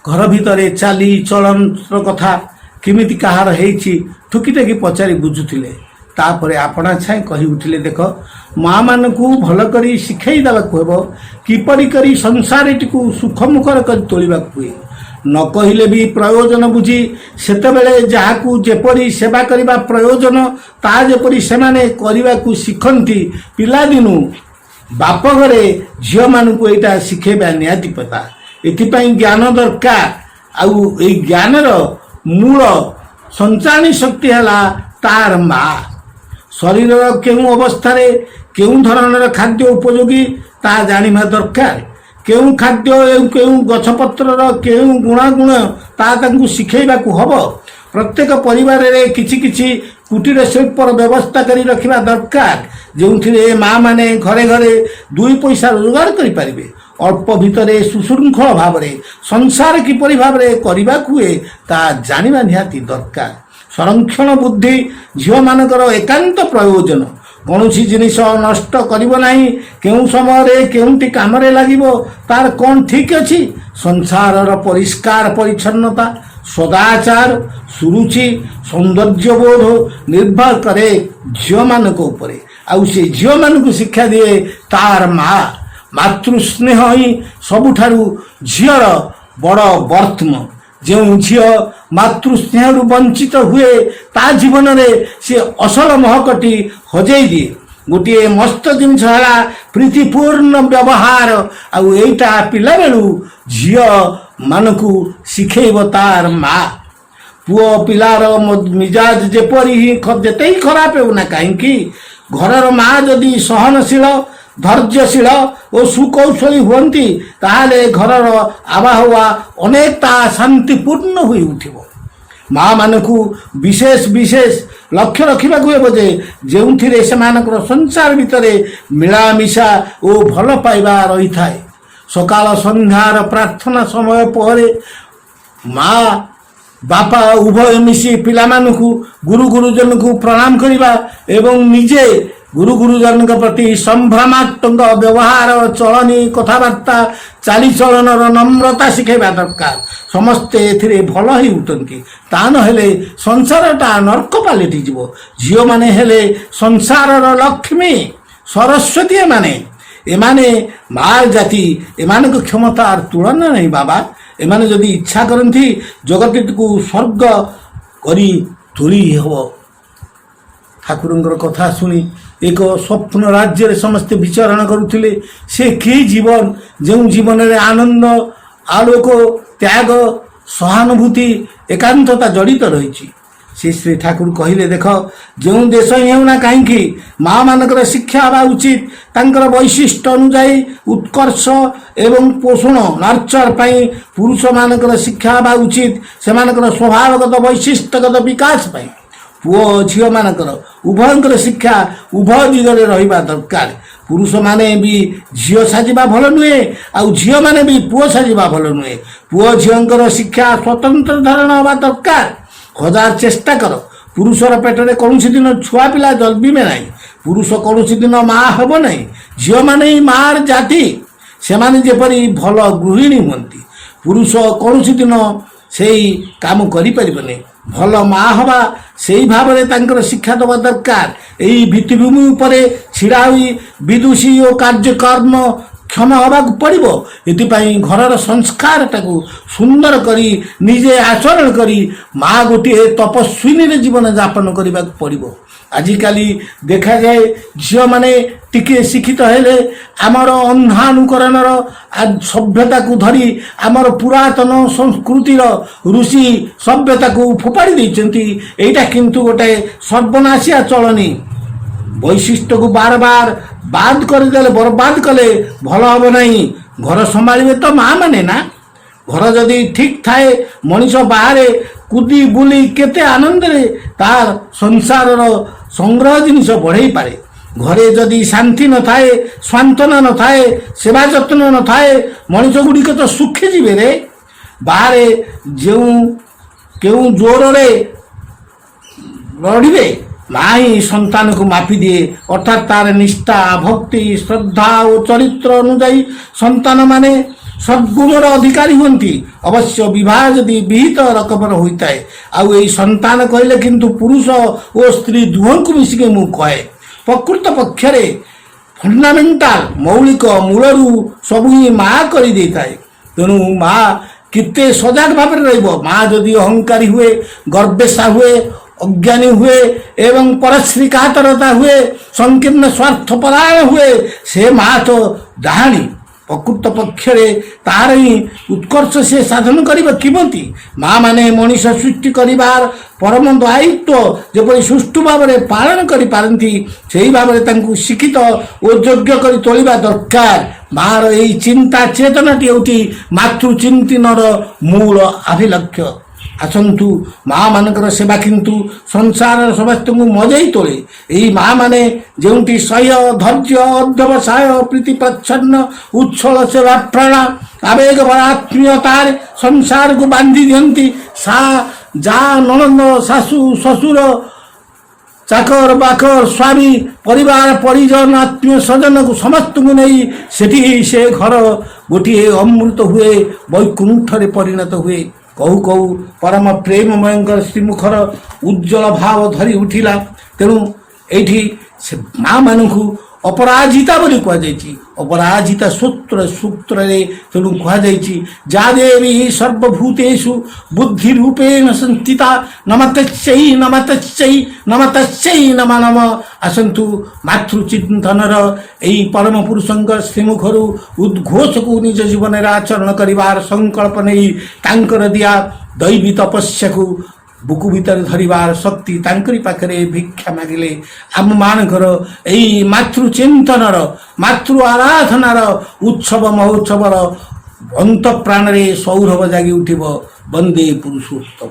ଘର ଭିତରେ ଚାଲି ଚଳନର କଥା କେମିତି କାହାର ହେଇଛି ଠୁକିଟାକି ପଚାରି ବୁଝୁଥିଲେ। ତାପରେ ଆପଣା ଛାଏଁ କହି ଉଠିଲେ, ଦେଖ ମାଆମାନଙ୍କୁ ଭଲ କରି ଶିଖାଇ ଦେବାକୁ ହେବ କିପରି କରି ସଂସାରଟିକୁ ସୁଖମୁଖର କରି ତୋଳିବାକୁ ହୁଏ। ନ କହିଲେ ବି ପ୍ରୟୋଜନ ବୁଝି ସେତେବେଳେ ଯାହାକୁ ଯେପରି ସେବା କରିବା ପ୍ରୟୋଜନ ତାହା ଯେପରି ସେମାନେ କରିବାକୁ ଶିଖନ୍ତି ପିଲାଦିନୁ ବାପ ଘରେ ଝିଅମାନଙ୍କୁ ଏଇଟା ଶିଖେଇବା ନିହାତି କଥା। ଏଥିପାଇଁ ଜ୍ଞାନ ଦରକାର। ଆଉ ଏଇ ଜ୍ଞାନର ମୂଳ ସଞ୍ଚାଳୀ ଶକ୍ତି ହେଲା ତାର ମା। ଶରୀରର କେଉଁ ଅବସ୍ଥାରେ କେଉଁ ଧରଣର ଖାଦ୍ୟ ଉପଯୋଗୀ ତାହା ଜାଣିବା ଦରକାର। କେଉଁ ଖାଦ୍ୟ କେଉଁ ଗଛପତ୍ରର କେଉଁ ଗୁଣାଗୁଣ ତାହା ତାଙ୍କୁ ଶିଖେଇବାକୁ ହେବ। ପ୍ରତ୍ୟେକ ପରିବାରରେ କିଛି କିଛି କୁଟୀର ଶିଳ୍ପର ବ୍ୟବସ୍ଥା କରି ରଖିବା ଦରକାର, ଯେଉଁଥିରେ ମାଆ ମାନେ ଘରେ ଘରେ ଦୁଇ ପଇସା ରୋଜଗାର କରିପାରିବେ। ଅଳ୍ପ ଭିତରେ ସୁଶୃଙ୍ଖଳ ଭାବରେ ସଂସାର କିପରି ଭାବରେ କରିବାକୁ ହୁଏ ତାହା ଜାଣିବା ନିହାତି ଦରକାର। ସଂରକ୍ଷଣ ବୁଦ୍ଧି ଝିଅମାନଙ୍କର ଏକାନ୍ତ ପ୍ରୟୋଜନ। କୌଣସି ଜିନିଷ ନଷ୍ଟ କରିବ ନାହିଁ। କେଉଁ ସମୟରେ କେଉଁଠି କାମରେ ଲାଗିବ ତାର କ'ଣ ଠିକ୍ ଅଛି। ସଂସାରର ପରିଷ୍କାର ପରିଚ୍ଛନ୍ନତା, ସଦାଚାର, ସୁରୁଚି, ସୌନ୍ଦର୍ଯ୍ୟବୋଧ ନିର୍ଭର କରେ ଝିଅମାନଙ୍କ ଉପରେ। ଆଉ ସେ ଝିଅମାନଙ୍କୁ ଶିକ୍ଷା ଦିଏ ତାର ମା। ମାତୃସ୍ନେହ ହିଁ ସବୁଠାରୁ ଝିଅର ବଡ଼ ବର୍ତ୍ତମ। ଯେଉଁ ଝିଅ ମାତୃସ୍ନେହରୁ ବଞ୍ଚିତ ହୁଏ ତା ଜୀବନରେ ସେ ଅସଲ ମହକଟି ହଜେଇ ଦିଏ। ଗୋଟିଏ ମସ୍ତ ଜିନିଷ ହେଲା ପ୍ରୀତିପୂର୍ଣ୍ଣ ବ୍ୟବହାର। ଆଉ ଏଇଟା ପିଲାବେଳୁ ଝିଅମାନଙ୍କୁ ଶିଖେଇବ ତାର ମା। ପୁଅ ପିଲାର ମିଜାଜ ଯେପରି ହିଁ ଯେତେ ହିଁ ଖରାପ ହେଉ ନା କାହିଁକି, ଘରର ମା ଯଦି ସହନଶୀଳ, ଧୈର୍ଯ୍ୟଶୀଳ ଓ ସୁକୌଶଳୀ ହୁଅନ୍ତି ତାହେଲେ ଘରର ଆବହାୱା ଅନେକ ତାହା ଶାନ୍ତିପୂର୍ଣ୍ଣ ହୋଇ ଉଠିବ। ମା ମାନଙ୍କୁ ବିଶେଷ ବିଶେଷ ଲକ୍ଷ୍ୟ ରଖିବାକୁ ହେବ ଯେ ଯେଉଁଥିରେ ସେମାନଙ୍କର ସଂସାର ଭିତରେ ମିଳାମିଶା ଓ ଭଲ ପାଇବା ରହିଥାଏ। ସକାଳ ସନ୍ଧ୍ୟାର ପ୍ରାର୍ଥନା ସମୟ ପରେ ମା ବାପା ଉଭୟ ମିଶି ପିଲାମାନଙ୍କୁ ଗୁରୁଜନଙ୍କୁ ପ୍ରଣାମ କରିବା ଏବଂ ନିଜେ ଗୁରୁଜନଙ୍କ ପ୍ରତି ସମ୍ଭ୍ରମାତ୍ମକ ବ୍ୟବହାର, ଚଳନୀ, କଥାବାର୍ତ୍ତା, ଚାଲିଚଳନର ନମ୍ରତା ଶିଖାଇବା ଦରକାର। ସମସ୍ତେ ଏଥିରେ ଭଲ ହେଇ ଉଠନ୍ତି। ତା ନହେଲେ ସଂସାରଟା ନର୍କ ପାଲଟିଯିବ। ଝିଅମାନେ ହେଲେ ସଂସାରର ଲକ୍ଷ୍ମୀ, ସରସ୍ୱତୀ। ଏମାନେ ମା ଜାତି। ଏମାନଙ୍କ କ୍ଷମତାର ତୁଳନା ନାହିଁ ବାବା। ଏମାନେ ଯଦି ଇଚ୍ଛା କରନ୍ତି ଜଗତଟିକୁ ସ୍ୱର୍ଗ କରି ତୋଳି ହେବ। ଠାକୁରଙ୍କର କଥା ଶୁଣି ଏକ ସ୍ୱପ୍ନ ରାଜ୍ୟରେ ସମସ୍ତେ ବିଚରଣ କରୁଥିଲେ। ସେ କି ଜୀବନ ଯେଉଁ ଜୀବନରେ ଆନନ୍ଦ, ଆଲୋକ, ତ୍ୟାଗ, ସହାନୁଭୂତି, ଏକାନ୍ତତା ଜଡ଼ିତ ରହିଛି। ଶ୍ରୀ ଠାକୁର କହିଲେ, ଦେଖ ଯେଉଁ ଦେଶ ହିଁ ହେଉନା କାହିଁକି ମା ମାନଙ୍କର ଶିକ୍ଷା ହେବା ଉଚିତ। ତାଙ୍କର ବୈଶିଷ୍ଟ୍ୟ ଅନୁଯାୟୀ ଉତ୍କର୍ଷ ଏବଂ ପୋଷଣ ନର୍ଚର ପାଇଁ ପୁରୁଷମାନଙ୍କର ଶିକ୍ଷା ହେବା ଉଚିତ। ସେମାନଙ୍କର ସ୍ୱଭାବଗତ ବୈଶିଷ୍ଟ୍ୟଗତ ବିକାଶ ପାଇଁ ପୁଅ ଝିଅମାନଙ୍କର ଉଭୟଙ୍କର ଶିକ୍ଷା ଉଭୟ ଦିଗରେ ରହିବା ଦରକାର। ପୁରୁଷମାନେ ବି ଝିଅ ସାଜିବା ଭଲ ନୁହେଁ, ଆଉ ଝିଅମାନେ ବି ପୁଅ ସାଜିବା ଭଲ ନୁହେଁ। ପୁଅ ଝିଅଙ୍କର ଶିକ୍ଷା ସ୍ୱତନ୍ତ୍ର ଧରଣ ହେବା ଦରକାର। ହଜାର ଚେଷ୍ଟା କର, ପୁରୁଷର ପେଟରେ କୌଣସି ଦିନ ଛୁଆ ପିଲା ଜନ୍ମିବେ ନାହିଁ। ପୁରୁଷ କୌଣସି ଦିନ ମା ହେବ ନାହିଁ। ଝିଅମାନେ ହିଁ ମାର ଜାତି। ସେମାନେ ଯେପରି ଭଲ ଗୃହିଣୀ ହୁଅନ୍ତି, ପୁରୁଷ କୌଣସି ଦିନ ସେଇ କାମ କରିପାରିବନି। ଭଲ ମା ହେବା ସେଇ ଭାବରେ ତାଙ୍କର ଶିକ୍ଷା ଦେବା ଦରକାର। ଏହି ଭିତ୍ତିଭୂମି ଉପରେ ଛିଡ଼ା ହୋଇ ବିଦୁଷୀ ଓ କାର୍ଯ୍ୟକର୍ମ କ୍ଷମ ହେବାକୁ ପଡ଼ିବ। ଏଥିପାଇଁ ଘରର ସଂସ୍କାରଟାକୁ ସୁନ୍ଦର କରି ନିଜେ ଆଚରଣ କରି ମା ଗୋଟିଏ ତପସ୍ୱିନୀରେ ଜୀବନ ଯାପନ କରିବାକୁ ପଡ଼ିବ। ଆଜିକାଲି ଦେଖାଯାଏ ଝିଅମାନେ ଟିକେ ଶିକ୍ଷିତ ହେଲେ ଆମର ଅନ୍ଧାନୁକରଣର ସଭ୍ୟତାକୁ ଧରି ଆମର ପୁରାତନ ସଂସ୍କୃତିର ଋଷି ସଭ୍ୟତାକୁ ଫୋପାଡ଼ି ଦେଇଛନ୍ତି। ଏଇଟା କିନ୍ତୁ ଗୋଟେ ସର୍ବନାଶିଆ ଚଳନି। ବୈଶିଷ୍ଟ୍ୟକୁ ବାର ବାର ବାଦ କରିଦେଲେ, ବରବାଦ କଲେ ଭଲ ହେବ ନାହିଁ। ଘର ସମ୍ଭାଳିବେ ତ ମା ମାନେ ନା। ଘର ଯଦି ଠିକ୍ ଥାଏ ମଣିଷ ବାହାରେ କୁଦି ବୁଲି କେତେ ଆନନ୍ଦରେ ତାର ସଂସାରର ସଂଗ୍ରହ ଜିନିଷ ବଢ଼େଇ ପାରେ। ଘରେ ଯଦି ଶାନ୍ତି ନଥାଏ, ସ୍ୱାନ୍ତନା ନଥାଏ, ସେବା ଯତ୍ନ ନଥାଏ, ମଣିଷ ଗୁଡ଼ିକ ତ ଶୁଖିଯିବେ ରେ। ବାହାରେ କେଉଁ ଜୋରରେ ଲଢ଼ିବେ, ମା ହିଁ ସନ୍ତାନକୁ ମାପି ଦିଏ। ଅର୍ଥାତ୍ ତାର ନିଷ୍ଠା, ଭକ୍ତି, ଶ୍ରଦ୍ଧା ଓ ଚରିତ୍ର ଅନୁଯାୟୀ ସନ୍ତାନମାନେ ସଦ୍ଗୁଣର ଅଧିକାରୀ ହୁଅନ୍ତି। ଅବଶ୍ୟ ବିବାହ ଯଦି ବିହିତ ରକମର ହୋଇଥାଏ। ଆଉ ଏଇ ସନ୍ତାନ କହିଲେ କିନ୍ତୁ ପୁରୁଷ ଓ ସ୍ତ୍ରୀ ଦୁହଁଙ୍କୁ ମିଶିକି ମୁଁ କହେ। ପ୍ରକୃତ ପକ୍ଷରେ ଫଣ୍ଡାମେଣ୍ଟାଲ ମୌଳିକ ମୂଳରୁ ସବୁ ହିଁ ମା କରିଦେଇଥାଏ। ତେଣୁ ମା କେତେ ସଜାଗ ଭାବରେ ରହିବ। ମା ଯଦି ଅହଙ୍କାରୀ ହୁଏ, ଗର୍ବେଶା ହୁଏ, ଅଜ୍ଞାନୀ ହୁଏ ଏବଂ ପରଶ୍ରୀ କାତରତା ହୁଏ, ସଂକୀର୍ଣ୍ଣ ସ୍ୱାର୍ଥପରାୟଣ ହୁଏ, ସେ ମା ତ ଡାହାଣୀ। ପ୍ରକୃତ ପକ୍ଷରେ ତାହାର ହିଁ ଉତ୍କର୍ଷ ସେ ସାଧନ କରିବ କେମିତି? ମା ମାନେ ମଣିଷ ସୃଷ୍ଟି କରିବାର ପରମ ଦାୟିତ୍ୱ ଯେପରି ସୁଷ୍ଠୁ ଭାବରେ ପାଳନ କରିପାରନ୍ତି, ସେହି ଭାବରେ ତାଙ୍କୁ ଶିକ୍ଷିତ ଓ ଯୋଗ୍ୟ କରି ତୋଳିବା ଦରକାର। ମାର ଏହି ଚିନ୍ତା ଚେତନାଟି ହେଉଛି ମାତୃଚିନ୍ତନର ମୂଳ ଅଭିଲକ୍ଷ୍ୟ। ଆସନ୍ତୁ, ମା ମାନଙ୍କର ସେବା କିନ୍ତୁ ସଂସାରର ସମସ୍ତଙ୍କୁ ମଜେଇ ତୋଳେ। ଏହି ମା ମାନେ ଯେଉଁଠି ସହ୍ୟ, ଧୈର୍ଯ୍ୟ, ଅଧ୍ୟବସାୟ, ପ୍ରୀତି ପ୍ରଚ୍ଛନ୍ନ, ଉଚ୍ଛଳ ସେବା ପ୍ରାଣ, ଆବେଗ ଭରା ଆତ୍ମୀୟତାରେ ସଂସାରକୁ ବାନ୍ଧି ଦିଅନ୍ତି। ଯା ନଣନ୍ଦ, ଶାଶୁ, ଶ୍ୱଶୁର, ଚାକର ବାକର, ସ୍ୱାମୀ, ପରିବାର ପରିଜନ, ଆତ୍ମୀୟ ସ୍ୱଜନକୁ ସମସ୍ତଙ୍କୁ ନେଇ ସେଠି ସେ ଘର ଗୋଟିଏ ଅମୃତ ହୁଏ, ବୈକୁଣ୍ଠରେ ପରିଣତ ହୁଏ। କହୁ କହୁ ପରମ ପ୍ରେମମୟଙ୍କର ଶ୍ରୀମୁଖର ଉଜ୍ଜଳ ଭାବ ଧରି ଉଠିଲା। ତେଣୁ ଏଇଠି ସେ ମା ମାନଙ୍କୁ ଅପରାଜିତା ବୋଲି କୁହାଯାଇଛି। ଅପରାଜିତା ସୂତ୍ରରେ ତେଣୁ କୁହାଯାଇଛି, ଯା ଦେବୀ ସର୍ବଭୂତେଷୁ ବୁଦ୍ଧି ରୂପେଣ ସଂସ୍ଥିତା ନମତସ୍ୟୈ ନମତସ୍ୟୈ ନମତସ୍ୟୈ ନମ ନମ। ଆସନ୍ତୁ, ମାତୃଚିନ୍ତନର ଏହି ପରମ ପୁରୁଷଙ୍କ ଶ୍ରୀମୁଖରୁ ଉଦ୍ଘୋଷକୁ ନିଜ ଜୀବନରେ ଆଚରଣ କରିବାର ସଂକଳ୍ପ ନେଇ ତାଙ୍କର ଦିଆ ଦୈବୀ ତପସ୍ୟାକୁ ବୁକୁ ଭିତରେ ଧରିବାର ଶକ୍ତି ତାଙ୍କରି ପାଖରେ ଭିକ୍ଷା ମାଗିଲେ ଆମମାନଙ୍କର ଏହି ମାତୃଚିନ୍ତନର, ମାତୃ ଆରାଧନାର ଉତ୍ସବ ମହୋତ୍ସବର ଅନ୍ତ ପ୍ରାଣରେ ସୌରଭ ଜାଗି ଉଠିବ। ବନ୍ଦେ ପୁରୁଷୋତ୍ତମ।